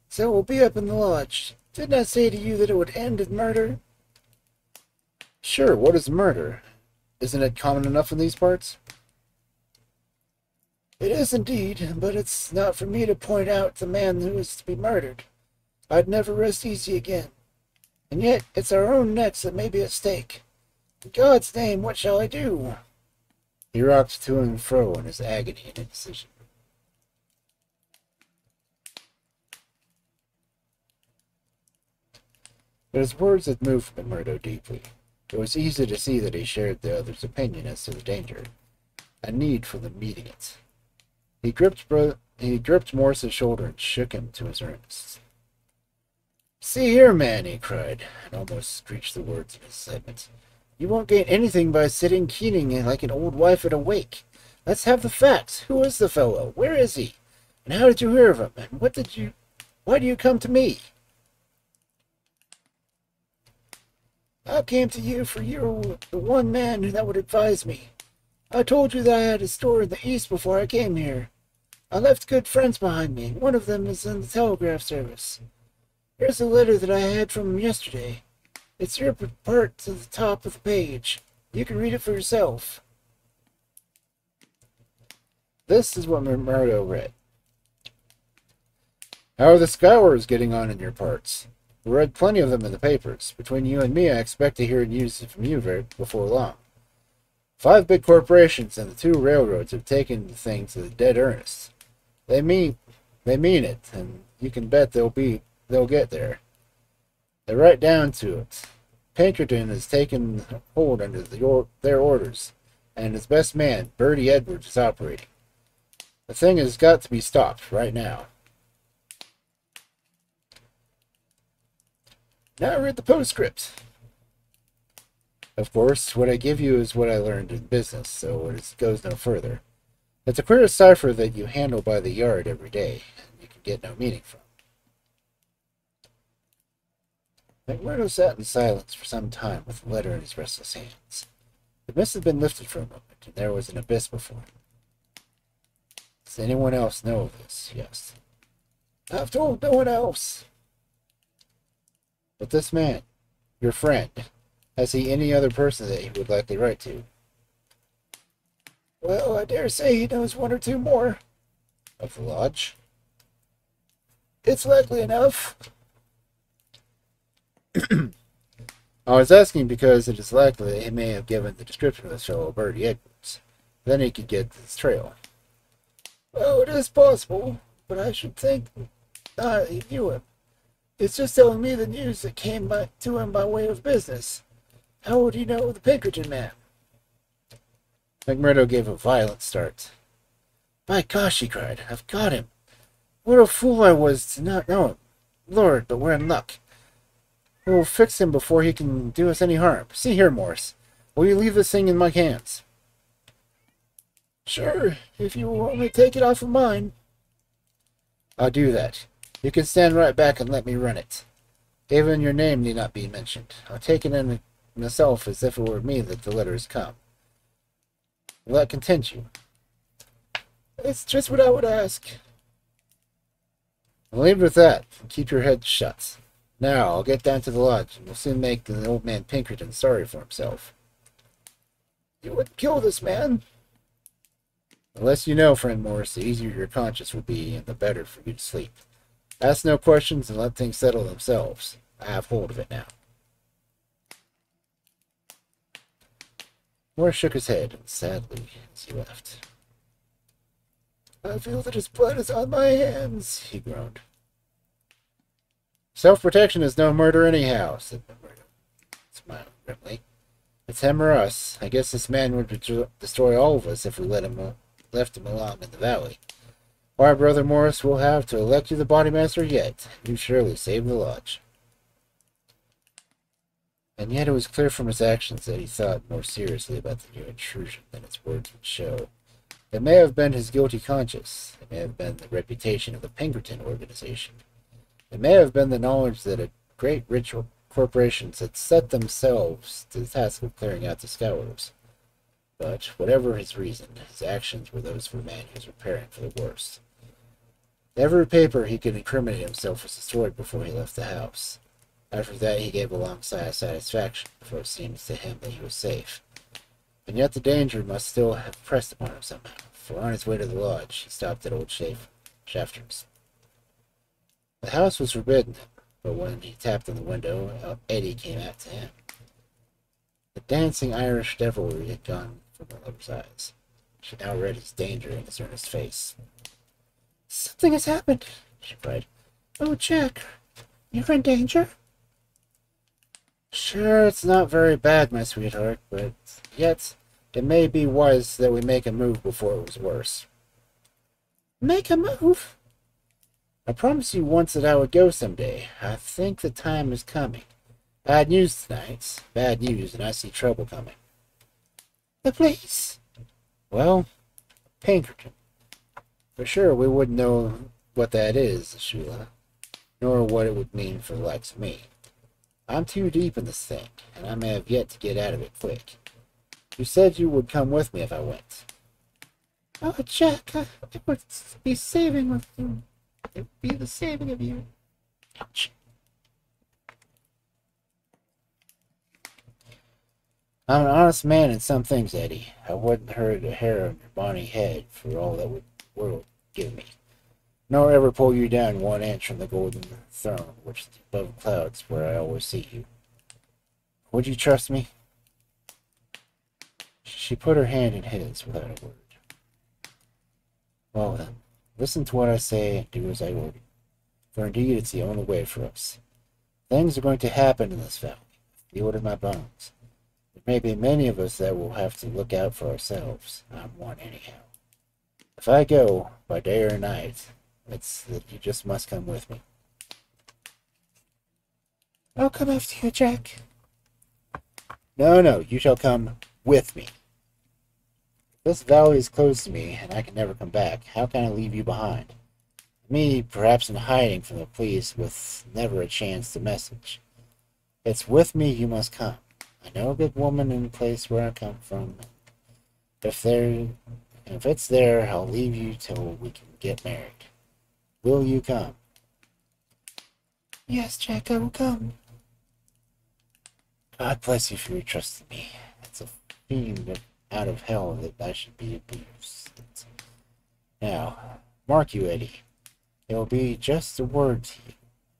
So we'll be up in the lodge. Didn't I say to you that it would end in murder?" "Sure, what is murder? Isn't it common enough in these parts?" "It is indeed, but it's not for me to point out the man who is to be murdered. I'd never rest easy again. And yet it's our own necks that may be at stake. In God's name, what shall I do?" He rocked to and fro in his agony and indecision. But his words had moved McMurdo deeply. It was easy to see that he shared the other's opinion as to the danger, a need for them meeting it. He gripped Morris's shoulder and shook him to his earnest. "See here, man," he cried, and almost screeched the words in his excitement. "You won't gain anything by sitting keening like an old wife at a wake. Let's have the facts. Who is the fellow? Where is he? And how did you hear of him? And why do you come to me?" "I came to you for you're the one man that would advise me. I told you that I had a store in the East before I came here. I left good friends behind me. One of them is in the telegraph service. Here's a letter that I had from him yesterday. It's your part to the top of the page. You can read it for yourself." This is what McMurdo read. "How are the Scowrers getting on in your parts? We read plenty of them in the papers. Between you and me, I expect to hear news from you before long. 5 big corporations and the 2 railroads have taken the thing to the dead earnest. They mean it, and you can bet they'll get there. They're right down to it. Pinkerton has taken hold under their orders, and his best man, Birdy Edwards, is operating. The thing has got to be stopped right now." Now I read the postscript. Of course, what I give you is what I learned in business, so it goes no further. It's a queer cipher that you handle by the yard every day, and you can get no meaning from. McMurdo sat in silence for some time with the letter in his restless hands. The mist had been lifted for a moment, and there was an abyss before him. "Does anyone else know of this?" he asked. I've told no one else. But this man, your friend, has he any other person that he would likely write to? Well, I dare say he knows one or two more. Of the lodge? It's likely enough. I was asking because it is likely that he may have given the description of this fellow Birdy Edwards. Then he could get this trail. Well, it is possible, but I should think not he knew him. It's just telling me the news that came to him by way of business. How would he know the Pinkerton man? McMurdo gave a violent start. By gosh, he cried, I've got him. What a fool I was to not know him. Lord, but we're in luck. We'll fix him before he can do us any harm. See here, Morris. Will you leave this thing in my hands? Sure, if you will only take it off of mine. I'll do that. You can stand right back and let me run it. Even your name need not be mentioned. I'll take it in myself as if it were me that the letter has come. Will that content you? It's just what I would ask. I'll leave it with that, and keep your head shut. Now, I'll get down to the lodge, and we'll soon make the old man Pinkerton sorry for himself. You wouldn't kill this man. The less you know, friend Morris, the easier your conscience will be, and the better for you to sleep. Ask no questions and let things settle themselves. I have hold of it now. Morris shook his head, sadly, as he left. I feel that his blood is on my hands, he groaned. Self-protection is no murder anyhow, said McMurdo, smiling grimly. It's him or us. I guess this man would destroy all of us if we left him alone in the valley. Why, Brother Morris, we'll have to elect you the bodymaster yet. You surely saved the lodge. And yet it was clear from his actions that he thought more seriously about the new intrusion than his words would show. It may have been his guilty conscience. It may have been the reputation of the Pinkerton organization. It may have been the knowledge that a great ritual corporations had set themselves to the task of clearing out the Scowrers. But whatever his reason, his actions were those of a man who was preparing for the worst. Every paper he could incriminate himself was destroyed before he left the house. After that he gave a long sigh of satisfaction, for it seemed to him that he was safe. And yet the danger must still have pressed upon him somehow, for on his way to the lodge he stopped at old Shafter's. The house was forbidden him, but when he tapped on the window, Eddie came out to him. The dancing Irish devilry had gone from her lover's eyes. She now read his danger in his earnest face. Something has happened, she cried. Oh, Jack, you're in danger? Sure, it's not very bad, my sweetheart, but yet it may be wise that we make a move before it was worse. Make a move? I promised you once that I would go someday. I think the time is coming. Bad news tonight. Bad news, and I see trouble coming. The police? Well, Pinkerton. For sure, we wouldn't know what that is, Shula, nor what it would mean for the likes of me. I'm too deep in this thing, and I may have yet to get out of it quick. You said you would come with me if I went. Oh, Jack, it would be saving with you. It would be the saving of you. Ouch. I'm an honest man in some things, Eddie. I wouldn't hurt a hair on your bonny head for all that the world give me, nor ever pull you down 1 inch from the golden throne which is above the clouds where I always see you. Would you trust me? She put her hand in his without a word. Well then, listen to what I say and do as I order, for indeed it's the only way for us. Things are going to happen in this valley. Feel it in my bones. There may be many of us that will have to look out for ourselves. I'm one anyhow. If I go, by day or night, it's that you just must come with me. I'll come after you, Jack. No, you shall come with me. This valley is closed to me, and I can never come back. How can I leave you behind? Me, perhaps in hiding from the police, with never a chance to message. It's with me you must come. I know a good woman in the place where I come from. If it's there, I'll leave you till we can get married. Will you come? Yes, Jack, I will come. God bless you for your trust in me. It's a fiend out of hell that I should be abused. Now, mark you, Eddie. It will be just a word to you.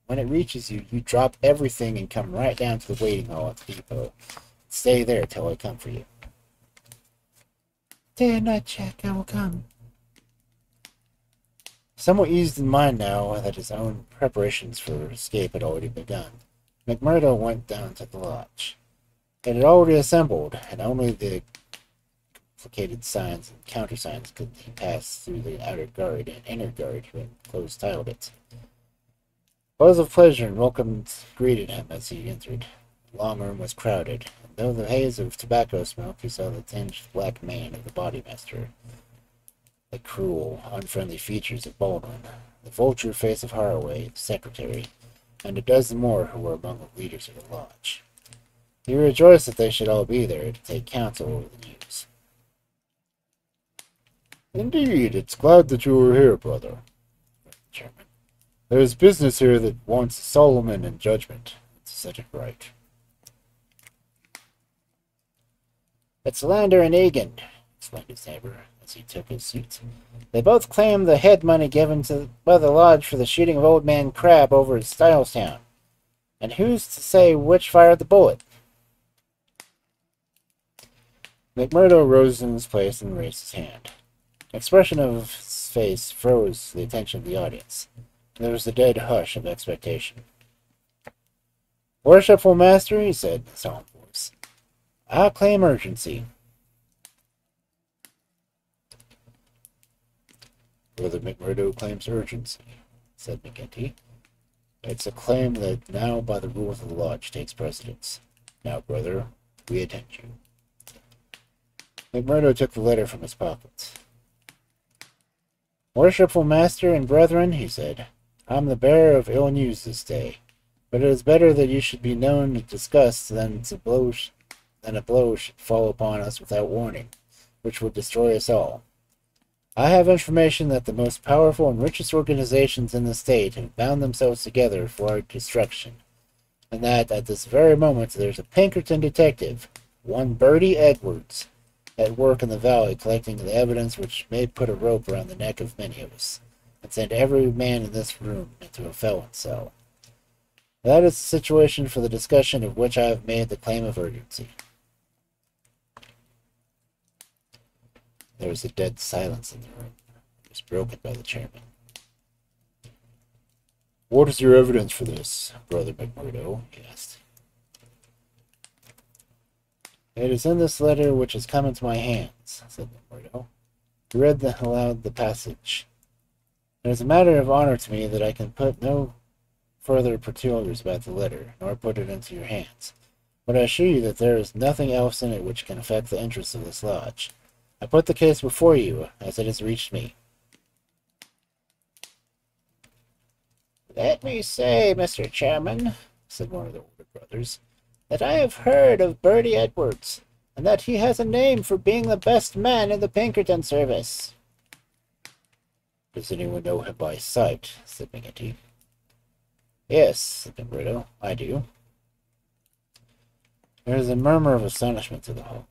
When it reaches you, you drop everything and come right down to the waiting hall at the depot. Stay there till I come for you. Day and night, Jack, I will come. Somewhat eased in mind now that his own preparations for escape had already begun, McMurdo went down to the lodge. It had already assembled, and only the complicated signs and countersigns could he pass through the outer guard and inner guard who had close-tiled it. Buzz of pleasure and welcome greeted him as he entered. The long room was crowded, and though the haze of tobacco smoke, he saw the tinged black mane of the bodymaster, the cruel, unfriendly features of Baldwin, the vulture face of Haraway, the secretary, and a dozen more who were among the leaders of the lodge. He rejoiced that they should all be there to take counsel over the news. Indeed, it's glad that you are here, brother, the chairman. There is business here that wants Solomon and judgment. To set it right. It's Lander and Egan, explained his neighbor, as he took his seat. They both claim the head money given by the lodge for the shooting of Old Man Crab over at Stylestown. And who's to say which fired the bullet? McMurdo rose in his place and raised his hand. The expression of his face froze the attention of the audience. There was a dead hush of expectation. Worshipful Master, he said in a solemn voice, I claim urgency. Brother McMurdo claims urgency, said McGinty. It's a claim that now by the rules of the lodge takes precedence. Now, brother, we attend you. McMurdo took the letter from his pocket. Worshipful Master and brethren, he said, I am the bearer of ill news this day, but it is better that you should be known and discussed than a blow should fall upon us without warning, which would destroy us all. I have information that the most powerful and richest organizations in the state have bound themselves together for our destruction, and that at this very moment there's a Pinkerton detective, one Birdy Edwards, at work in the valley collecting the evidence which may put a rope around the neck of many of us, and send every man in this room into a felon's cell. That is the situation for the discussion of which I have made the claim of urgency. There was a dead silence in the room. It was broken by the chairman. What is your evidence for this, Brother McMurdo? He asked. It is in this letter which has come into my hands, said McMurdo. He read aloud the passage. It is a matter of honor to me that I can put no further particulars about the letter, nor put it into your hands. But I assure you that there is nothing else in it which can affect the interests of this lodge. I put the case before you, as it has reached me. Let me say, Mr. Chairman, said one of the older brothers, that I have heard of Birdy Edwards, and that he has a name for being the best man in the Pinkerton service. Does anyone know him by sight? Said McGinty. Yes, said McMurdo, I do. There is a murmur of astonishment to the hall.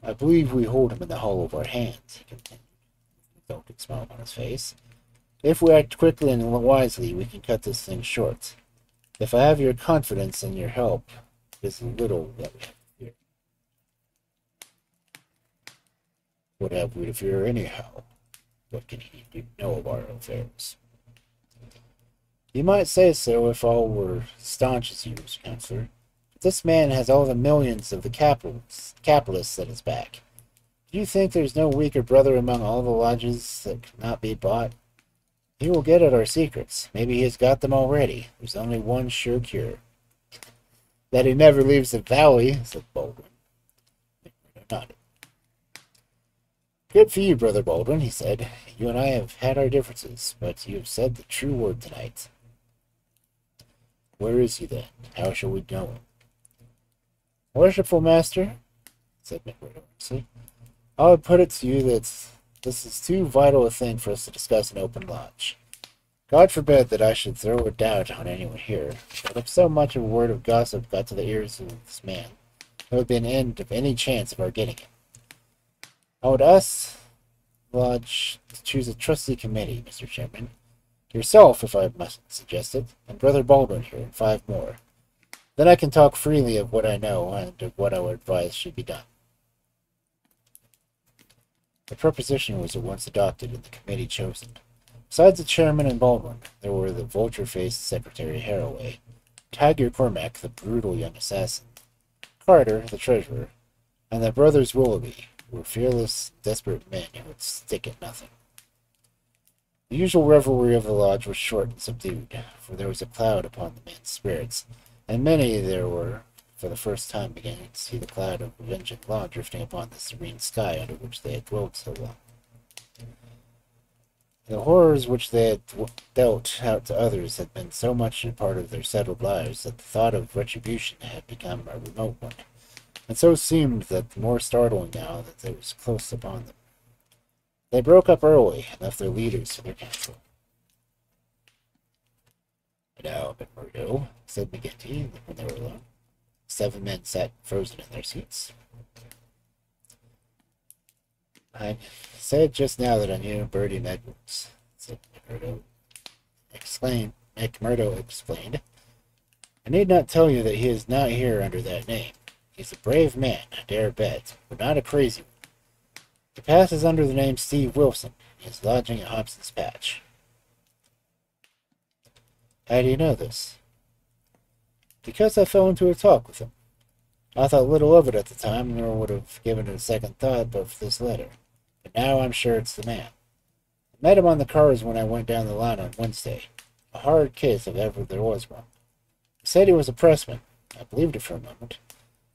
I believe we hold him in the hollow of our hands, he continued, with a dark smile on his face. If we act quickly and wisely, we can cut this thing short. If I have your confidence and your help, it is little that we have to fear. What have we to fear anyhow? What can he know of our affairs? You might say so if all were staunch as you, Counselor. This man has all the millions of the capitalists at his back. Do you think there's no weaker brother among all the lodges that cannot be bought? He will get at our secrets. Maybe he has got them already. There's only one sure cure. That he never leaves the valley, said Baldwin. Nodded. Good for you, Brother Baldwin, he said. You and I have had our differences, but you have said the true word tonight. Where is he, then? How shall we know him? Worshipful Master, said McMurdo earnestly, I would put it to you that this is too vital a thing for us to discuss in open lodge. God forbid that I should throw a doubt on anyone here, but if so much of a word of gossip got to the ears of this man, there would be an end of any chance of our getting it. I would ask the Lodge to choose a trustee committee, Mr. Chairman. Yourself, if I must suggest it, and Brother Baldwin here, and 5 more. Then I can talk freely of what I know and of what I would advise should be done. The proposition was at once adopted and the committee chosen. Besides the chairman and Baldwin, there were the vulture-faced Secretary Haraway, Tiger Cormac, the brutal young assassin, Carter, the treasurer, and the brothers Willoughby, who were fearless, desperate men who would stick at nothing. The usual revelry of the lodge was short and subdued, for there was a cloud upon the men's spirits, and many there were for the first time beginning to see the cloud of revenge and law drifting upon the serene sky under which they had dwelt so long. The horrors which they had dealt out to others had been so much a part of their settled lives that the thought of retribution had become a remote one, and so seemed that the more startling now that it was close upon them. They broke up early and left their leaders to their council. "Now, McMurdo," said McGinty when they were alone. 7 men sat frozen in their seats. "I said just now that I knew Birdy Edwards," said McMurdo. McMurdo explained. "I need not tell you that he is not here under that name. He's a brave man, I dare bet, but not a crazy one. He passes under the name Steve Wilson. He is lodging at Hobson's Patch." "How do you know this?" "Because I fell into a talk with him. I thought little of it at the time, nor would have given it a second thought but for this letter. But now I'm sure it's the man. I met him on the cars when I went down the line on Wednesday. A hard case if ever there was one. He said he was a pressman. I believed it for a moment.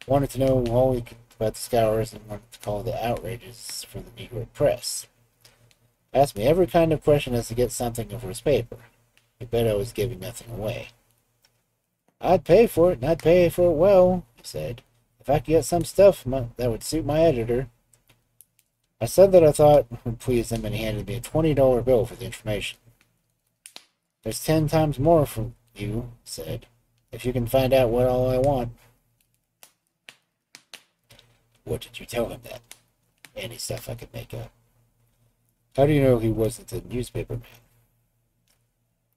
Wanted to know all he could about the Scowrers and wanted to call the outrages for the Negro press. Asked me every kind of question as to get something for his paper. He bet I was giving nothing away. "I'd pay for it, and I'd pay for it well," he said, "if I could get some stuff that would suit my editor." I said that I thought would please him, and he handed me a $20 bill for the information. "There's 10 times more from you," he said, "if you can find out what all I want." "What did you tell him then?" "Any stuff I could make up." "How do you know he wasn't a newspaper man?"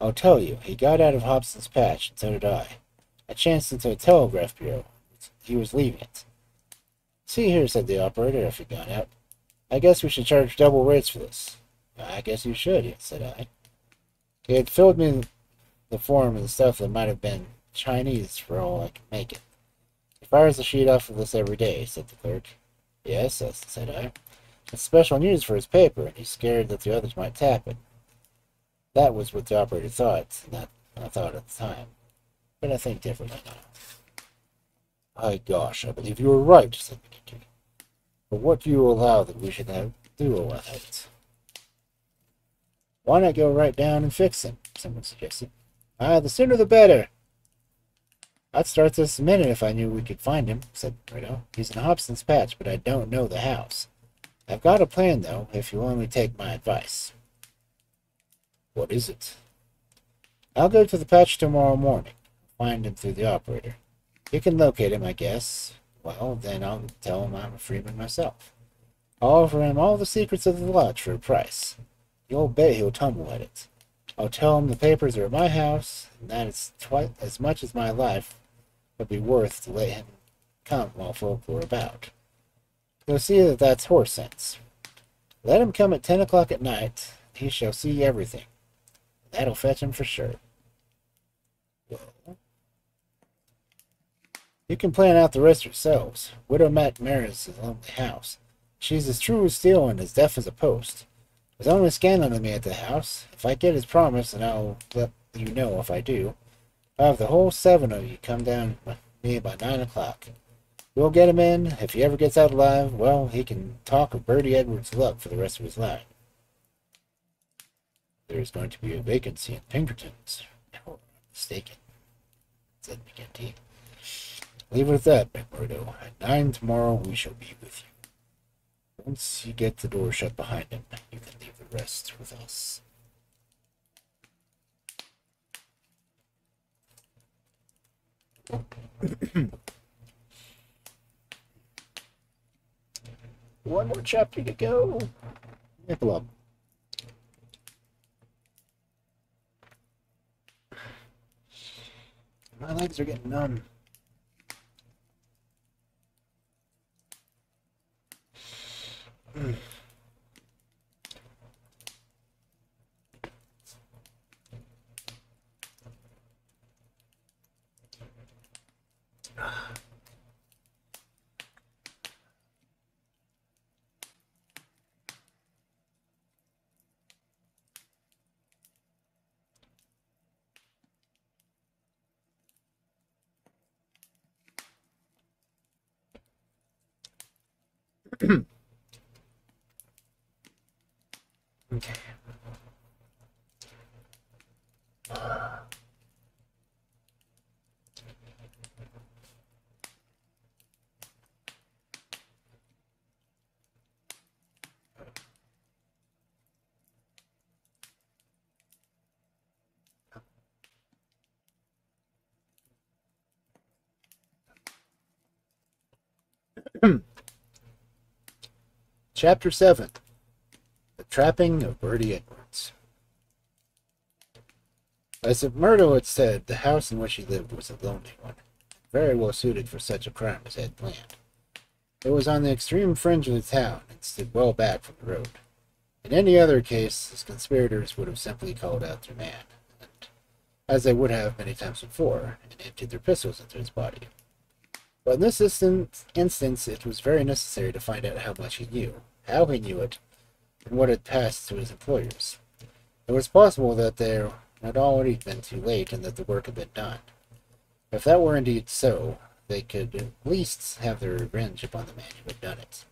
"I'll tell you. He got out of Hobson's Patch, and so did I. I chanced into a telegraph bureau. He was leaving it. "See here," said the operator after he'd gone out. "I guess we should charge double rates for this." "I guess you should," said I. He had filled me the form of the stuff that might have been Chinese for all I could make it. "He fires a sheet off of this every day," said the clerk. "Yes," said I. "It's special news for his paper, and he's scared that the others might tap it." That was what the operator thought, and that I thought at the time. But I think differently now. "My gosh, I believe you were right," said McGinty. "But what do you allow that we should do with it?" "Why not go right down and fix him?" someone suggested. The sooner the better." "I'd start this minute if I knew we could find him," said Rideau. "He's in Hobson's Patch, but I don't know the house. I've got a plan, though, if you'll only take my advice." "What is it?" "I'll go to the patch tomorrow morning. Find him through the operator. You can locate him, I guess. Well, then I'll tell him I'm a freeman myself. I'll offer him all the secrets of the lodge for a price. You'll bet he'll tumble at it. I'll tell him the papers are at my house, and that it's twice as much as my life would be worth to let him come while folk were about. You'll see that that's horse sense. Let him come at 10 o'clock at night. He shall see everything. That'll fetch him for sure." "Well, you can plan out the rest yourselves. Widow McNamara's a lonely house. She's as true as steel and as deaf as a post. There's only Scanlon and me at the house. If I get his promise, and I'll let you know if I do, I'll have the whole 7 of you come down with me by 9 o'clock. We'll get him in. If he ever gets out alive, well, he can talk of Birdy Edwards' luck for the rest of his life." "There's going to be a vacancy in Pinkerton's, if I'm mistaken," said McGinty. "Leave it at that, McMurdo. At 9 tomorrow we shall be with you. Once you get the door shut behind him, you can leave the rest with us." One more chapter to go. Epilogue. My legs are getting numb. Okay. Chapter 7. The Trapping of Birdy Edwards. As Murdo had said, the house in which he lived was a lonely one, very well suited for such a crime as he had planned. It was on the extreme fringe of the town, and stood well back from the road. In any other case, his conspirators would have simply called out their man, and, as they would have many times before, and emptied their pistols into his body. But in this instance, it was very necessary to find out how much he knew, how he knew it, and what had passed to his employers. It was possible that there had already been too late, and that the work had been done. If that were indeed so, they could at least have their revenge upon the man who had done it.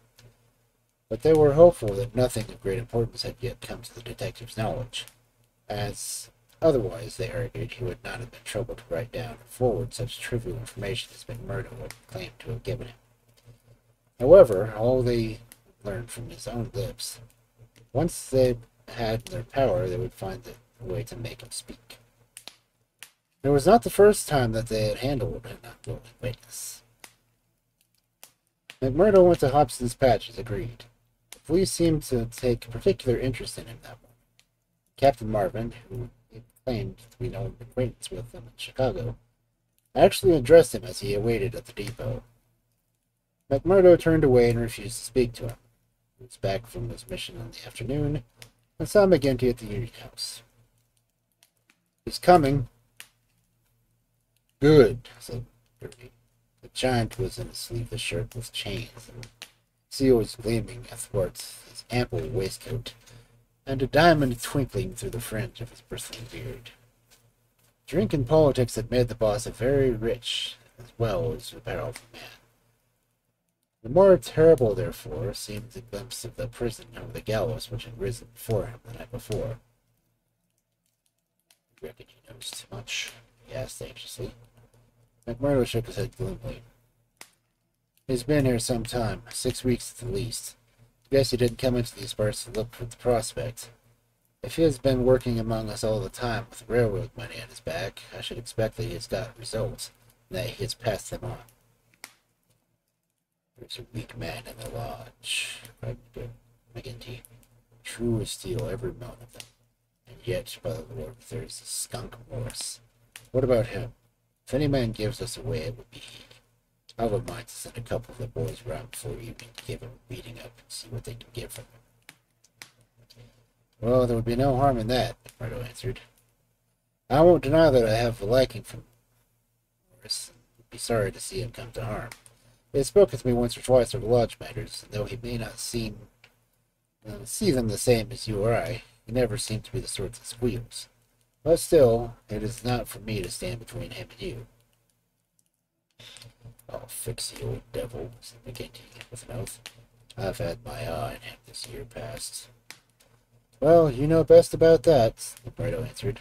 But they were hopeful that nothing of great importance had yet come to the detective's knowledge, as otherwise, they argued, he would not have been troubled to write down and forward such trivial information as McMurdo had claimed to have given him. However, all they learned from his own lips. Once they had in their power, they would find a way to make him speak. It was not the first time that they had handled an unwilling witness. McMurdo went to Hobson's Patch as agreed. The police seemed to take particular interest in him that morning. Captain Marvin, who claimed to be no acquaintance with them in Chicago, actually addressed him as he awaited at the depot. McMurdo turned away and refused to speak to him. He was back from his mission in the afternoon, and saw McGinty at the Union House. "He's coming." "Good," said Birdy. The giant was in a sleeveless shirt with chains, and seals gleaming athwart his ample waistcoat, and a diamond twinkling through the fringe of his bristling beard. Drink and politics had made the boss a very rich, as well as a powerful man. The more terrible, therefore, seemed the glimpse of the prison over the gallows which had risen before him the night before. "You reckon he knows too much?" he asked anxiously. McMurdo shook his head gloomily. "He's been here some time, 6 weeks at the least. Guess he didn't come into these parts to look for the prospect. If he has been working among us all the time with railroad money at his back, I should expect that he has got results, and that he has passed them on." "There's a weak man in the lodge," cried McGinty. "True as steel, every one of them. And yet, by the Lord, there's a skunk Morris. What about him? If any man gives us away, it would be he. I've a mind to send a couple of the boys round before evening to give him a beating up and see what they can get from him." "Well, there would be no harm in that," McMurdo answered. "I won't deny that I have a liking for Morris, and would be sorry to see him come to harm. He has spoken to me once or twice of lodge matters, and though he may not see them the same as you or I, he never seemed to be the sort that squeals. But still, it is not for me to stand between him and you." "I'll fix the old devil," said McGinty with an oath. "I've had my eye on him this year past." "Well, you know best about that," McMurdo answered.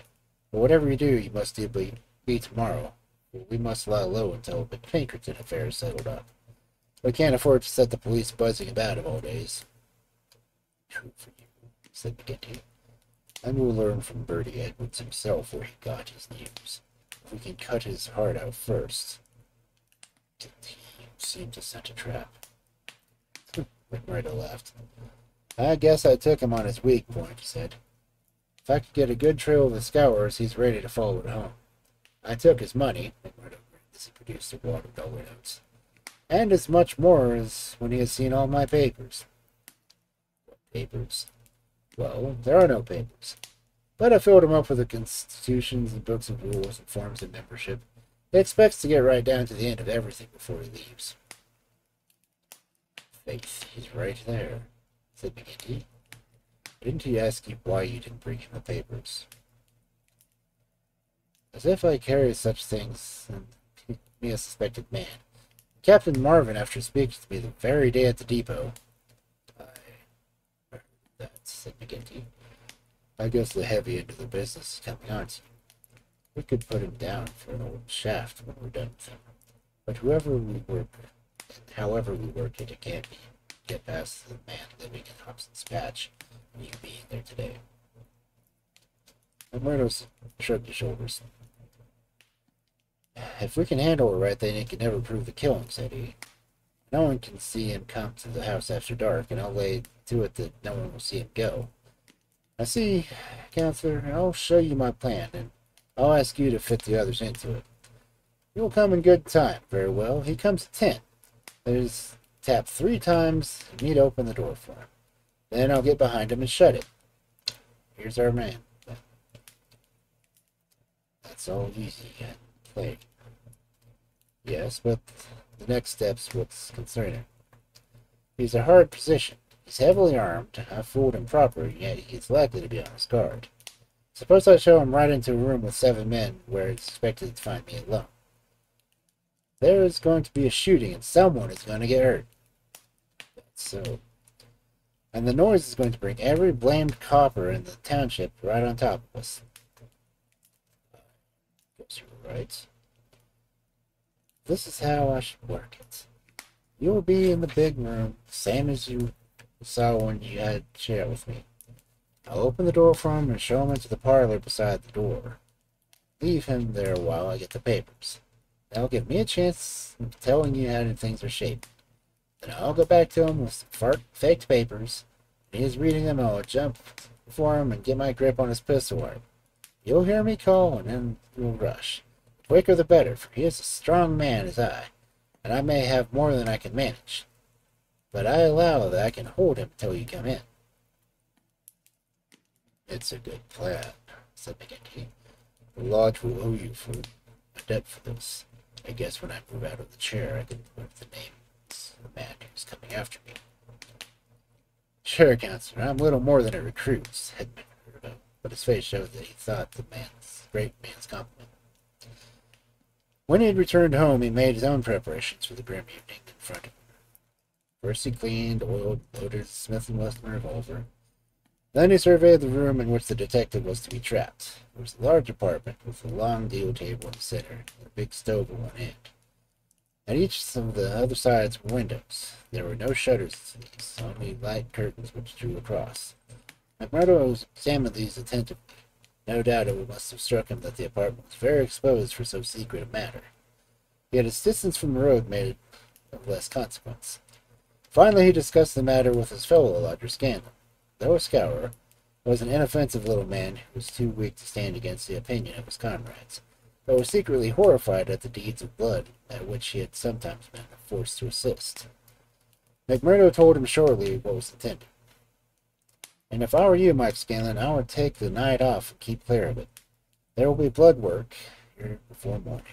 "But whatever you do, you must do be tomorrow. We must lie low until the Pinkerton affair is settled up. We can't afford to set the police buzzing about him all days." "True for you," said McGinty. "And we'll learn from Birdy Edwards himself where he got his news. If we can cut his heart out first." He seemed to scent a trap. McMurdo laughed. I guess I took him on his weak point, he said. If I could get a good trail of the Scowrers, he's ready to follow it home. I took his money, McMurdo grinned as he produced a wad of dollar notes, and as much more as when he has seen all my papers. What papers? Well, there are no papers. But I filled him up with the constitutions and books of rules and forms of membership. He expects to get right down to the end of everything before he leaves. Faith, he's right there, said McGinty. Didn't he ask you why you didn't bring him the papers? As if I carry such things and be a suspected man. Captain Marvin, after speaking to me the very day at the depot. I heard that, said McGinty. I guess the heavy end of the business is coming on to you. We could put him down for an old shaft when we're done with him. But however we work it can't be get past the man living in Hobson's Patch and you being there today. Murdo shrugged his shoulders. If we can handle it right, then he can never prove the killing, said he. No one can see him come to the house after dark, and I'll lay to it that no one will see him go. I see, Counselor, I'll show you my plan, and I'll ask you to fit the others into it. You'll come in good time. Very well. He comes at 10. There's tap 3 times, and you need to open the door for him. Then I'll get behind him and shut it. Here's our man. That's all easy and plain. Yes, but the next step's what's concerning. He's a hard position. He's heavily armed. I've fooled him properly, yet he's likely to be on his guard. Suppose I show him right into a room with 7 men where he's expected to find me alone. There is going to be a shooting, and someone is going to get hurt. That's so. And the noise is going to bring every blamed copper in the township right on top of us. Guess you're right. This is how I should work it. You will be in the big room, same as you saw when you had a chair with me. I'll open the door for him and show him into the parlor beside the door. Leave him there while I get the papers. That'll give me a chance of telling you how things are shaped. Then I'll go back to him with some faked papers. When he is reading them, I'll jump for him and get my grip on his pistol arm. You'll hear me call, and then we'll rush. The quicker the better, for he is a strong man as I, and I may have more than I can manage. But I allow that I can hold him until you come in. It's a good plan, said McGinty. The lodge will owe you for a debt for this. I guess when I move out of the chair, I can put the names of the man who's coming after me. Sure, Counselor, I'm little more than a recruit, said McMurdo, but his face showed that he thought the great man's compliment. When he had returned home, he made his own preparations for the grim evening in front of him. First he cleaned, oiled, loaded his Smith & Wesson revolver. Then he surveyed the room in which the detective was to be trapped. It was a large apartment with a long deal table in the center and a big stove at one end. At each of the other sides were windows. There were no shutters to these, only light curtains which drew across. McMurdo examined these attentively. No doubt it must have struck him that the apartment was very exposed for so secret a matter. Yet its distance from the road made it of less consequence. Finally he discussed the matter with his fellow lodger Scanlon. Though a Scowrer, was an inoffensive little man who was too weak to stand against the opinion of his comrades, but was secretly horrified at the deeds of blood at which he had sometimes been forced to assist. McMurdo told him shortly what was intended. And if I were you, Mike Scanlon, I would take the night off and keep clear of it. There will be blood work here before morning.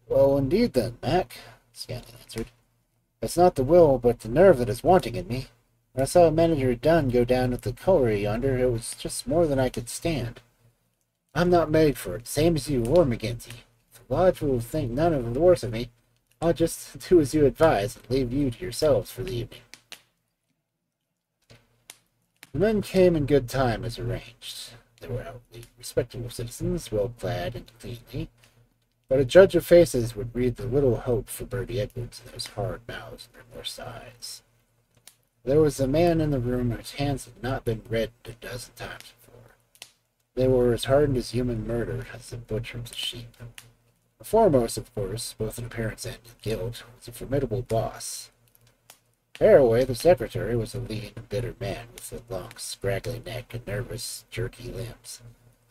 Well, indeed then, Mac, Scanlon answered. It's not the will, but the nerve that is wanting in me. When I saw Manager Dunn go down at the colliery yonder, it was just more than I could stand. I'm not made for it, same as you or McGinty. If the lodge will think none of the worse of me, I'll just do as you advise and leave you to yourselves for the evening. The men came in good time as arranged. They were outwardly respectable citizens, well clad and cleanly, but a judge of faces would read the little hope for Birdy Edwards in those hard mouths and remorse eyes. There was a man in the room whose hands had not been reddened a dozen times before. They were as hardened as human murder as the butcher of the sheep. Foremost, of course, both in appearance and in guilt, was a formidable boss. Fairway, the secretary, was a lean, bitter man with a long, scraggly neck and nervous, jerky limbs.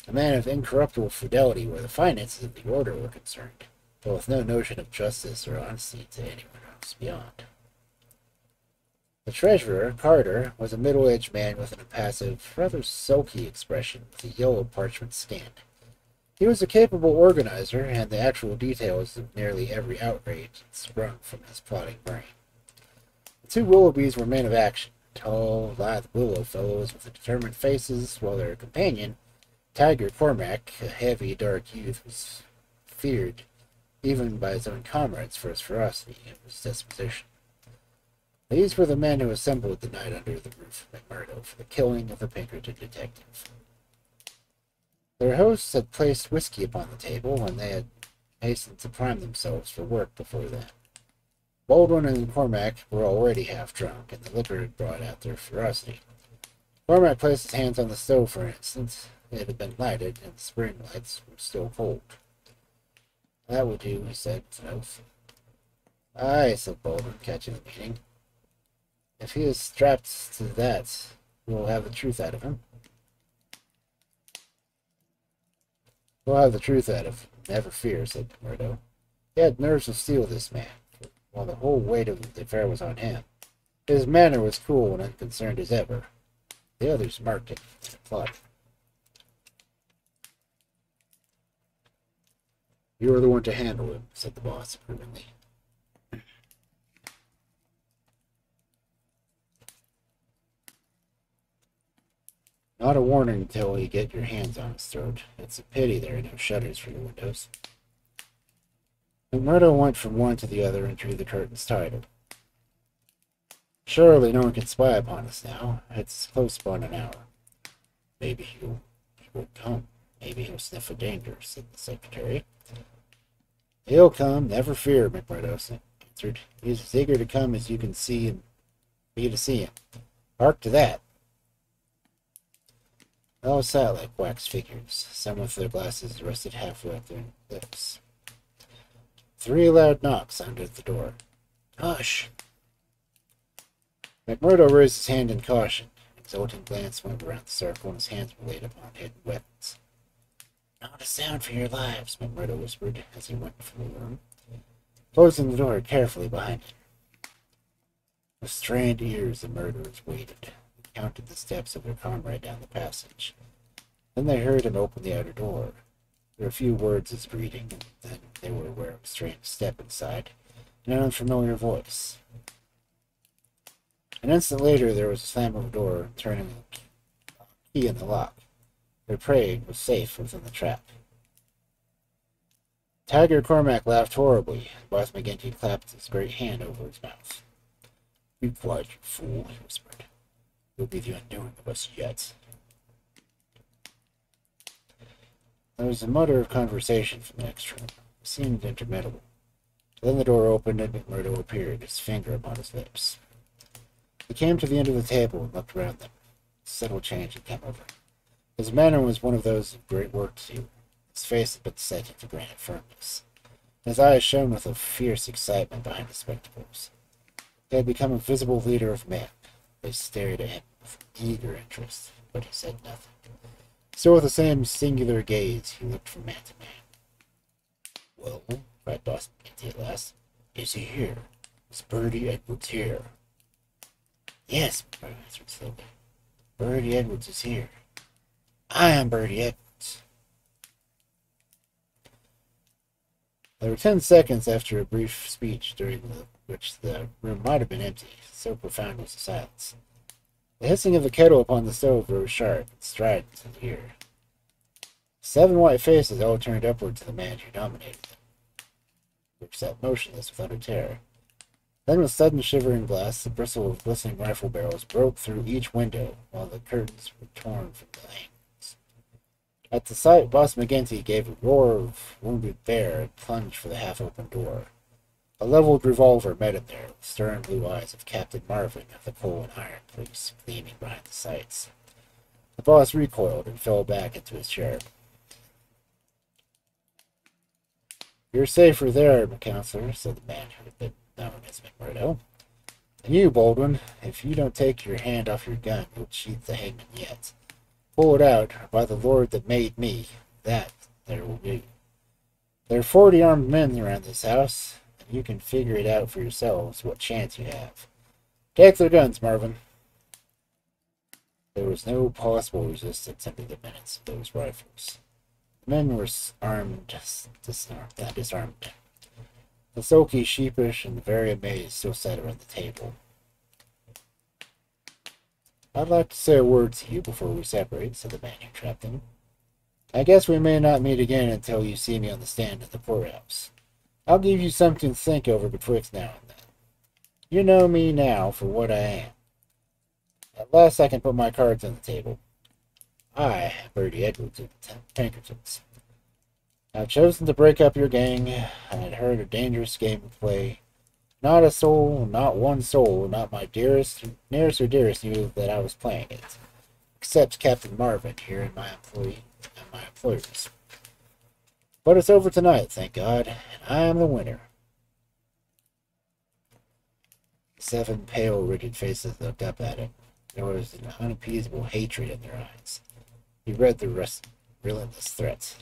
A man of incorruptible fidelity where the finances of the order were concerned, but with no notion of justice or honesty to anyone else beyond. The treasurer, Carter, was a middle-aged man with an impassive, rather sulky expression with a yellow parchment skin. He was a capable organizer, and the actual details of nearly every outrage had sprung from his plotting brain. The two Willoughbys were men of action, tall, lithe willow fellows with determined faces, while their companion, Tiger Cormac, a heavy, dark youth, was feared even by his own comrades for his ferocity and his disposition. These were the men who assembled the night under the roof of McMurdo for the killing of the Pinkerton detective. Their hosts had placed whiskey upon the table, and they had hastened to prime themselves for work before then. Baldwin and Cormac were already half drunk, and the liquor had brought out their ferocity. Cormac placed his hands on the stove for an instant. It had been lighted, and the spring lights were still cold. "That will do," he said with an oath. "Aye," said Baldwin, catching the meaning. "If he is strapped to that, we'll have the truth out of him." "We'll have the truth out of him, never fear," said McMurdo. He had nerves of steel, this man, while the whole weight of the affair was on him. His manner was cool and unconcerned as ever. The others marked it and applauded. "You are the one to handle him," said the boss approvingly. "Not a warning until you get your hands on his throat. It's a pity there are no shutters for your windows." McMurdo went from one to the other and drew the curtains tighter. "Surely no one can spy upon us now. It's close upon an hour." Maybe he won't come. Maybe he'll sniff a danger," said the secretary. "He'll come, never fear," McMurdo answered. "He's as eager to come as you can see and be to see him. Hark to that!" They all sat like wax figures, some with their glasses rested halfway up their lips. 3 loud knocks sounded at the door. "Hush!" McMurdo raised his hand in caution. An exultant glance went around the circle, and his hands were laid upon hidden weapons. "Not a sound for your lives," McMurdo whispered as he went from the room, closing the door carefully behind him. With strained ears, the murderers waited. They counted the steps of their comrade down the passage. Then they heard him open the outer door. There were a few words as greeting, and then they were aware of a strange step inside, and an unfamiliar voice. An instant later, there was a slam of the door, turning a key in the lock. Their prey was safe within the trap. Tiger Cormac laughed horribly, and Boss McGinty clapped his great hand over his mouth. "Be quiet, you fool," he whispered. "You'll be the undoing of us yet." There was a mutter of conversation from the next room. It seemed interminable. Then the door opened and McMurdo appeared, his finger upon his lips. He came to the end of the table and looked round them. A subtle change had come over him. His manner was one of those of great work to do. His face had been set into granite firmness. His eyes shone with a fierce excitement behind his spectacles. He had become a visible leader of men. They stared at him with eager interest, but he said nothing. Still with the same singular gaze, he looked from man to man. "Well," cried Boss McGinty at last, "is he here? Is Birdy Edwards here?" "Yes," McMurdo answered slowly. "Birdy Edwards is here. I am Birdy Edwards." There were 10 seconds after a brief speech during which the room might have been empty, so profound was the silence. The hissing of the kettle upon the stove rose sharp and strident to the ear. 7 white faces all turned upward to the man who dominated them. They sat motionless with utter terror. Then, with sudden shivering blasts, the bristle of glistening rifle barrels broke through each window, while the curtains were torn from the hangings. At the sight, Boss McGinty gave a roar of wounded bear and plunged for the half-open door. A leveled revolver met him there, with stern blue eyes of Captain Marvin of the coal and iron police gleaming behind the sights. The boss recoiled and fell back into his chair. You're safer there, counselor, said the man who had been known as McMurdo. And you, Baldwin, if you don't take your hand off your gun, you'll cheat the hangman yet. Pull it out, or by the Lord that made me, that there will be. There are 40 armed men around this house, and you can figure it out for yourselves what chance you have. Take their guns, Marvin. There was no possible resistance under the menace of those rifles. The men were disarmed. The sulky, sheepish, and the very amazed still sat around the table. I'd like to say a word to you before we separate, said the man who trapped him. I guess we may not meet again until you see me on the stand at the poorhouse. I'll give you something to think over betwixt now and then. You know me now for what I am. At last I can put my cards on the table. I, Birdy Edwards of the Pinkertons. I've chosen to break up your gang. I had heard a dangerous game to play. Not a soul, not one soul, not my nearest or dearest knew that I was playing it, except Captain Marvin here and my employers. But it's over tonight, thank God, and I am the winner. 7 pale, rigid faces looked up at him. There was an unappeasable hatred in their eyes. He read the relentless threats.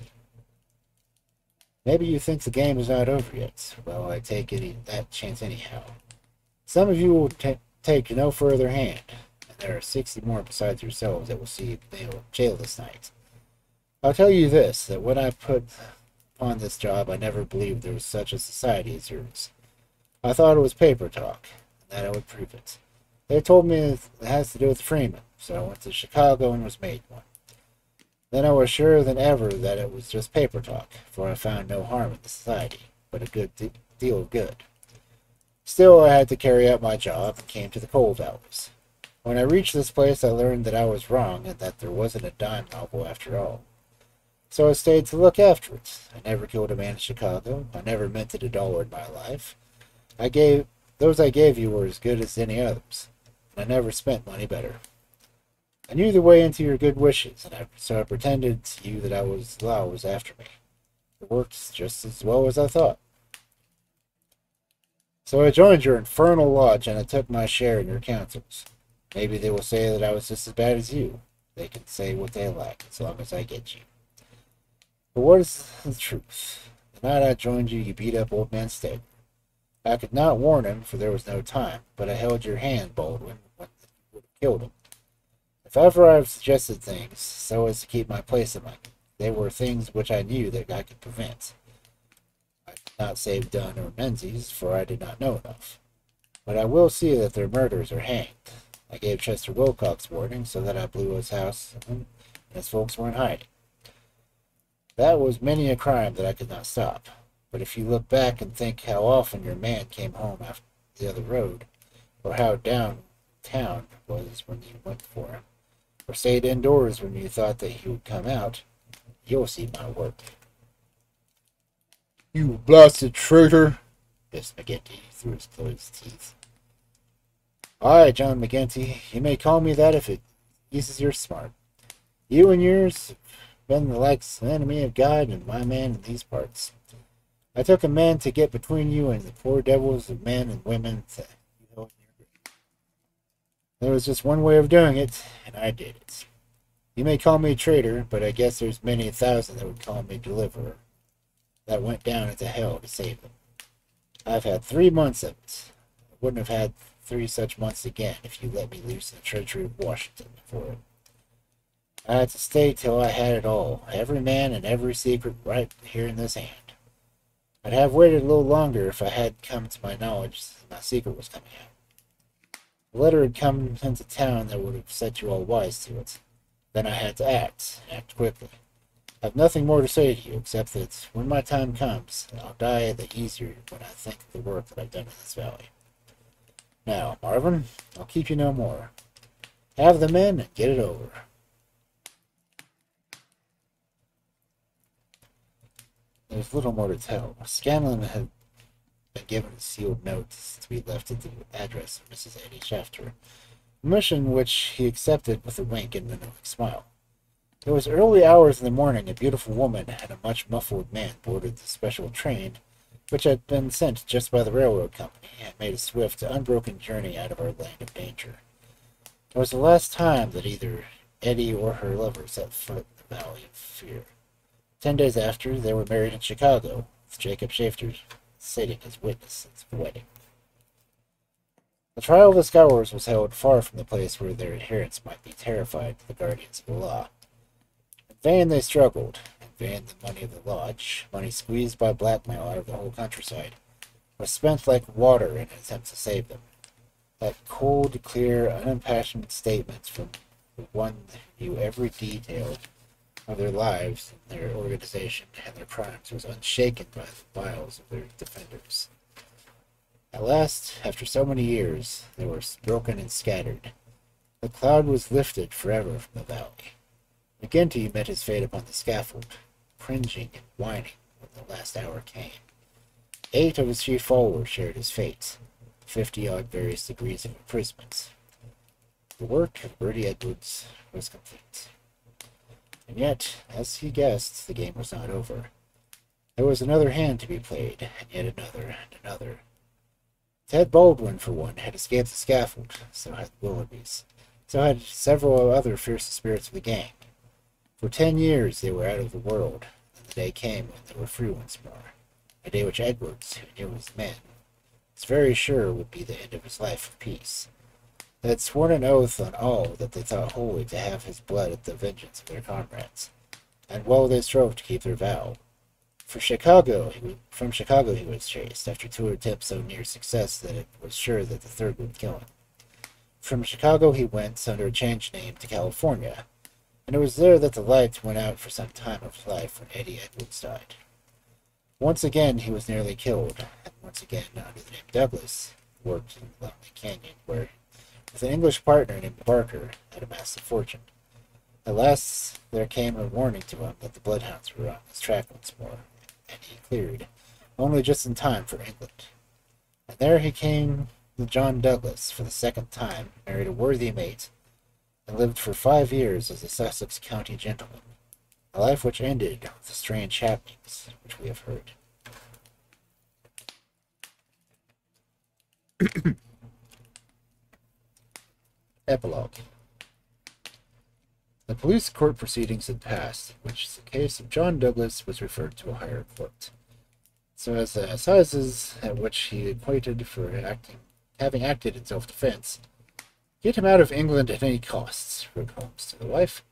Maybe you think the game is not over yet. Well, I take that chance anyhow. Some of you will take no further hand, and there are 60 more besides yourselves that will see jail this night. I'll tell you this, that when I put upon this job, I never believed there was such a society as yours. I thought it was paper talk, and that I would prove it. They told me it has to do with Freeman, so I went to Chicago and was made one. Then I was surer than ever that it was just paper talk, for I found no harm in the society, but a good deal of good. Still, I had to carry out my job and came to the coal valleys. When I reached this place, I learned that I was wrong and that there wasn't a dime novel after all. So I stayed to look after it. I never killed a man in Chicago. I never minted a dollar in my life. Those I gave you were as good as any others, and I never spent money better. I knew the way into your good wishes, and so I pretended to you that law was after me. It worked just as well as I thought. So I joined your infernal lodge, and I took my share in your councils. Maybe they will say that I was just as bad as you. They can say what they like, as long as I get you. But what is the truth? The night I joined you, you beat up old man Stabler. I could not warn him, for there was no time, but I held your hand, Baldwin, when you would have killed him. If ever I have suggested things so as to keep my place among them, they were things which I knew that I could prevent. I did not save Dunn or Menzies, for I did not know enough. But I will see that their murderers are hanged. I gave Chester Wilcox warning, so that I blew his house, and his folks were in hiding. That was many a crime that I could not stop. But if you look back and think how often your man came home after the other road, or how downtown was when you went for him, or stayed indoors when you thought that he would come out, you'll see my work. You blasted traitor! Hissed McGinty through his closed teeth. Aye, John McGinty, you may call me that if it eases your smart. You and yours have been the likes enemy of God and my man in these parts. I took a man to get between you and the poor devils of men and women that you held in your grip. There was just one way of doing it, and I did it. You may call me a traitor, but I guess there's many 1,000 that would call me deliverer, that went down into hell to save them. I've had 3 months of it. I wouldn't have had 3 such months again if you let me loose in the treachery of Washington for it. I had to stay till I had it all, every man and every secret right here in this hand. I'd have waited a little longer if I had come to my knowledge that my secret was coming out. A letter had come into town that would have set you all wise to it. Then I had to act quickly. I've nothing more to say to you, except that when my time comes, I'll die the easier when I think of the work that I've done in this valley. Now, Marvin, I'll keep you no more. Have the men and get it over. There's little more to tell. Scanlon had been given a sealed note to be left at the address of Mrs. Eddie Shafter, a mission which he accepted with a wink and a knowing smile. It was early hours in the morning. A beautiful woman and a much muffled man boarded the special train, which had been sent just by the railroad company, and made a swift, unbroken journey out of our land of danger. It was the last time that either Eddie or her lover set foot in the Valley of Fear. 10 days after, they were married in Chicago, with Jacob Shafter sitting as witness at the wedding. The trial of the Scowrers was held far from the place where their adherents might be terrified of the guardians of the law. In vain they struggled. In vain the money of the lodge, money squeezed by blackmail out of the whole countryside, was spent like water in an attempt to save them. That cold, clear, unimpassioned statement from the one who knew every detail of their lives, their organization, and their crimes was unshaken by the vials of their defenders. At last, after so many years, they were broken and scattered. The cloud was lifted forever from the valley. McGinty met his fate upon the scaffold, cringing and whining when the last hour came. 8 of his chief followers shared his fate, 50-odd various degrees of imprisonment. The work of Birdy Edwards was complete. And yet, as he guessed, the game was not over. There was another hand to be played, and yet another, and another. Ted Baldwin, for one, had escaped the scaffold, so had the Willoughbys. So had several other fierce spirits of the gang. For 10 years they were out of the world, and the day came when they were free once more. A day which Edwards, who knew his men, was very sure would be the end of his life of peace. They had sworn an oath on all that they thought holy to have his blood at the vengeance of their comrades, and well they strove to keep their vow. From Chicago he was chased, after 2 attempts so near success that it was sure that the third would kill him. From Chicago he went, under a changed name, to California, and it was there that the light went out for some time of his life when Eddie Edwards died. Once again he was nearly killed, and once again, under the name Douglas, worked in the Lonely Canyon, where, with an English partner named Barker, had amassed a fortune. At last there came a warning to him that the bloodhounds were on his track once more, and he cleared, only just in time for England. And there he came to John Douglas for the second time, married a worthy mate, and lived for 5 years as a Sussex County gentleman, a life which ended with the strange happenings which we have heard. Epilogue. The police court proceedings had passed, in which the case of John Douglas was referred to a higher court, so as the assizes at which he acquitted for having acted in self-defense. Get him out of England at any costs, wrote Holmes to the wife.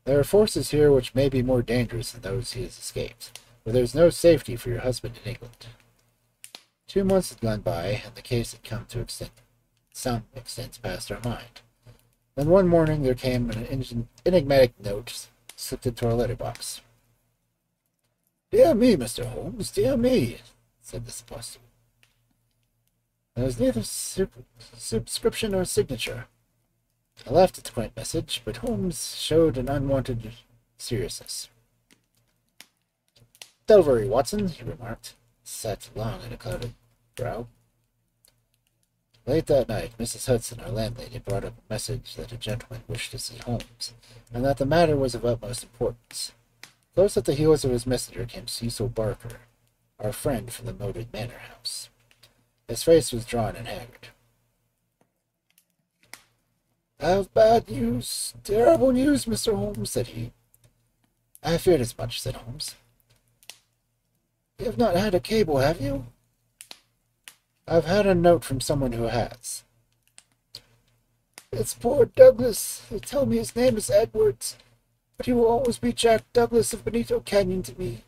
There are forces here which may be more dangerous than those he has escaped, but there is no safety for your husband in England. 2 months had gone by, and the case had come to some extent past our mind. Then one morning there came an enigmatic note slipped into our letterbox. "Dear me, Mr. Holmes, dear me," said this apostle. There was neither subscription nor signature. I laughed at the quaint message, but Holmes showed an unwonted seriousness. "Delvery, Watson," he remarked, sat long in a clouded brow. Late that night, Mrs. Hudson, our landlady, brought up a message that a gentleman wished to see Holmes, and that the matter was of utmost importance. Close at the heels of his messenger came Cecil Barker, our friend from the moated manor house. His face was drawn and haggard. "I have bad news, terrible news, Mr. Holmes," said he. "I feared as much," said Holmes. "You have not had a cable, have you?" "I've had a note from someone who has." "It's poor Douglas. They tell me his name is Edwards, but he will always be Jack Douglas of Benito Canyon to me.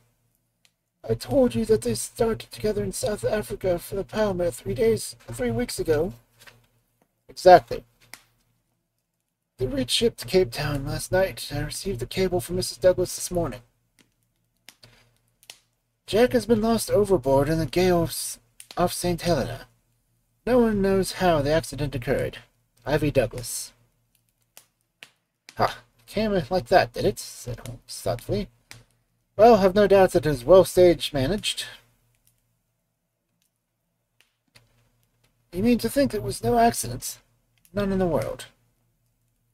I told you that they started together in South Africa for the Palmer 3 weeks ago." "Exactly." "They reached ship to Cape Town last night. I received a cable from Mrs. Douglas this morning. Jack has been lost overboard in the gale off St. Helena. No one knows how the accident occurred. Ivy Douglas." "Ha! Came like that, did it?" said Holmes thoughtfully. "Well, I've no doubt that it is well stage managed." "You mean to think it was no accident?" "None in the world."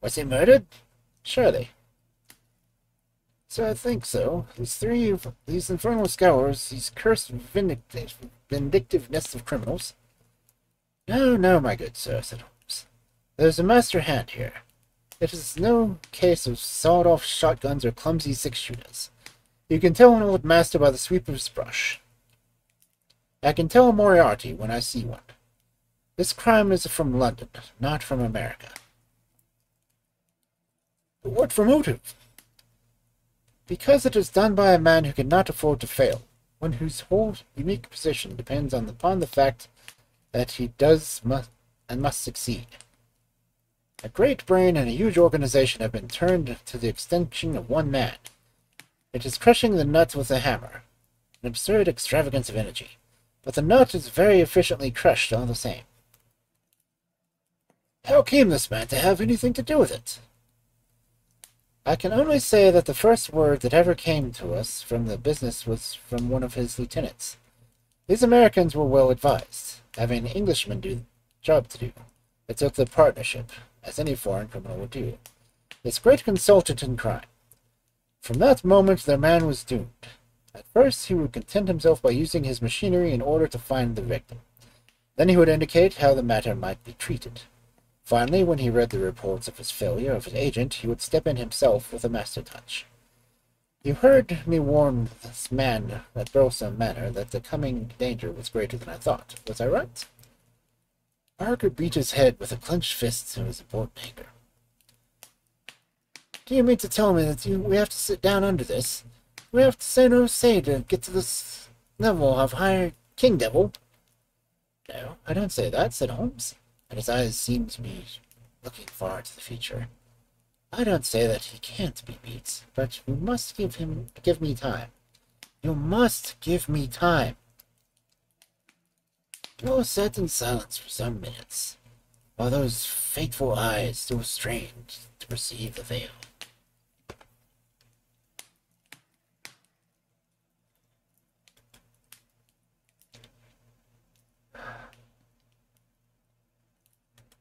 "Was he murdered?" "Surely." So I think so. These infernal scours, these cursed vindictiveness of criminals. No, no, my good sir, said Holmes. There's a master hand here. It is no case of sawed-off shotguns or clumsy six-shooters. You can tell an old master by the sweep of his brush. I can tell a Moriarty when I see one. This crime is from London, not from America. But what for motive? Because it is done by a man who cannot afford to fail, one whose whole unique position depends upon the fact that he must succeed. A great brain and a huge organization have been turned to the extinction of one man. It is crushing the nut with a hammer, an absurd extravagance of energy, but the nut is very efficiently crushed all the same. How came this man to have anything to do with it? I can only say that the first word that ever came to us from the business was from one of his lieutenants. These Americans were well advised, having an Englishman do the job to do. They took the partnership, as any foreign criminal would do. This great consultant in crime. From that moment their man was doomed. At first he would content himself by using his machinery in order to find the victim. Then he would indicate how the matter might be treated. Finally, when he read the reports of his failure of his agent, he would step in himself with a master touch. You heard me warn this man at Brosome Manor that the coming danger was greater than I thought. Was I right? Parker beat his head with a clenched fist in his important anger. Do you mean to tell me that we have to sit down under this? We have to say no say to get to this level of higher king devil? No, I don't say that, said Holmes, and his eyes seemed to be looking far into the future. I don't say that he can't be beat, but you must give me time. You must give me time. Joe sat in silence for some minutes, while those fateful eyes still strained to perceive the veil.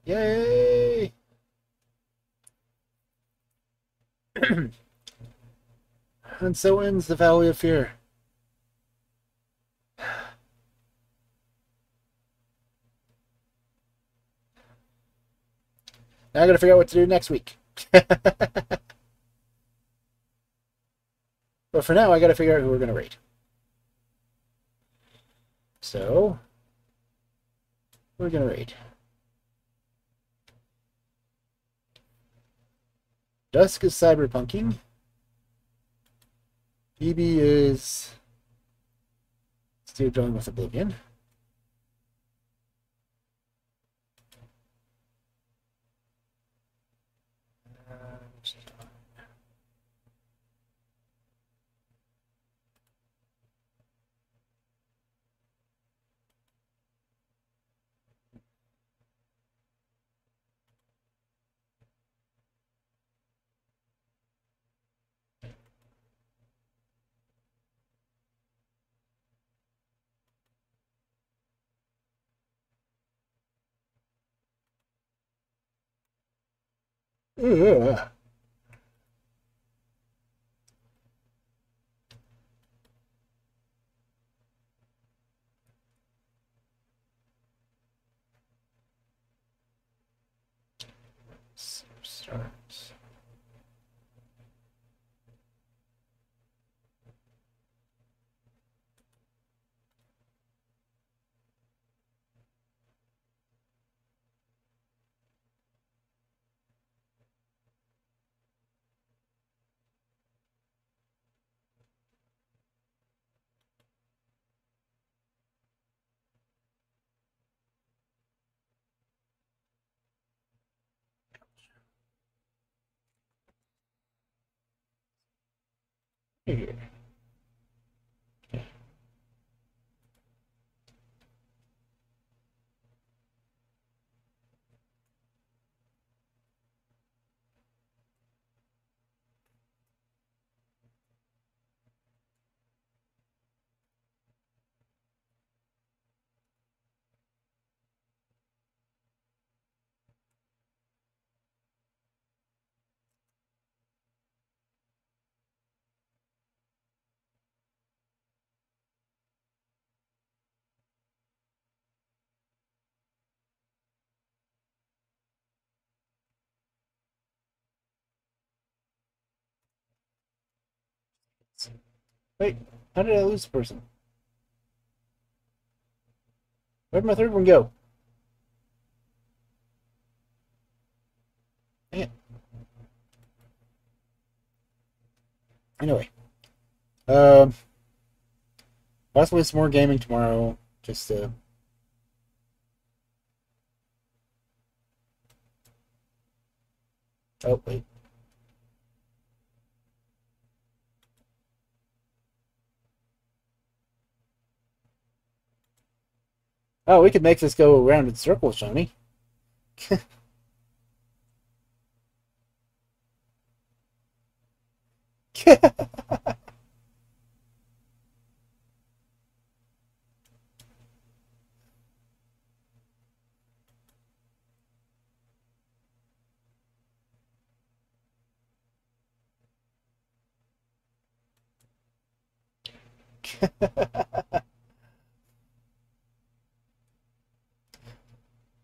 Yay! And so ends the Valley of Fear. Now I gotta figure out what to do next week. But for now, I gotta figure out who we're gonna rate. So, we're gonna rate. Dusk is cyberpunking. BB is still dealing with Oblivion. Ugh. Start. Here. Wait, how did I lose the person? Where'd my third one go? Dang it. Anyway. Possibly some more gaming tomorrow. Just oh wait. Oh, we could make this go around in circles, Shoni.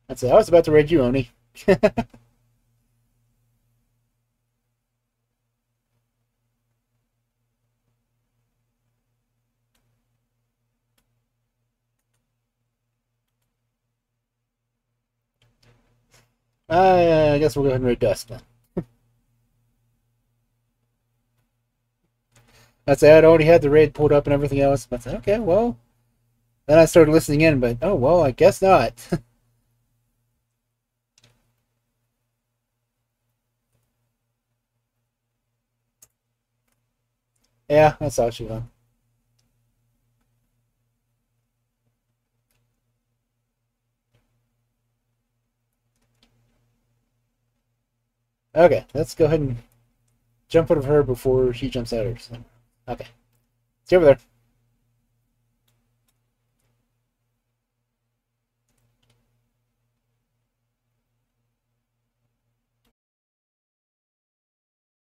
That's it. I was about to raid you, Oni. I guess we'll go ahead and raid Dusk then. That's it. I'd already had the raid pulled up and everything else. But okay, well. Then I started listening in, but oh well, I guess not. Yeah, that's actually fun. Okay, let's go ahead and jump out of her before she jumps out of her. So, okay. See you over there.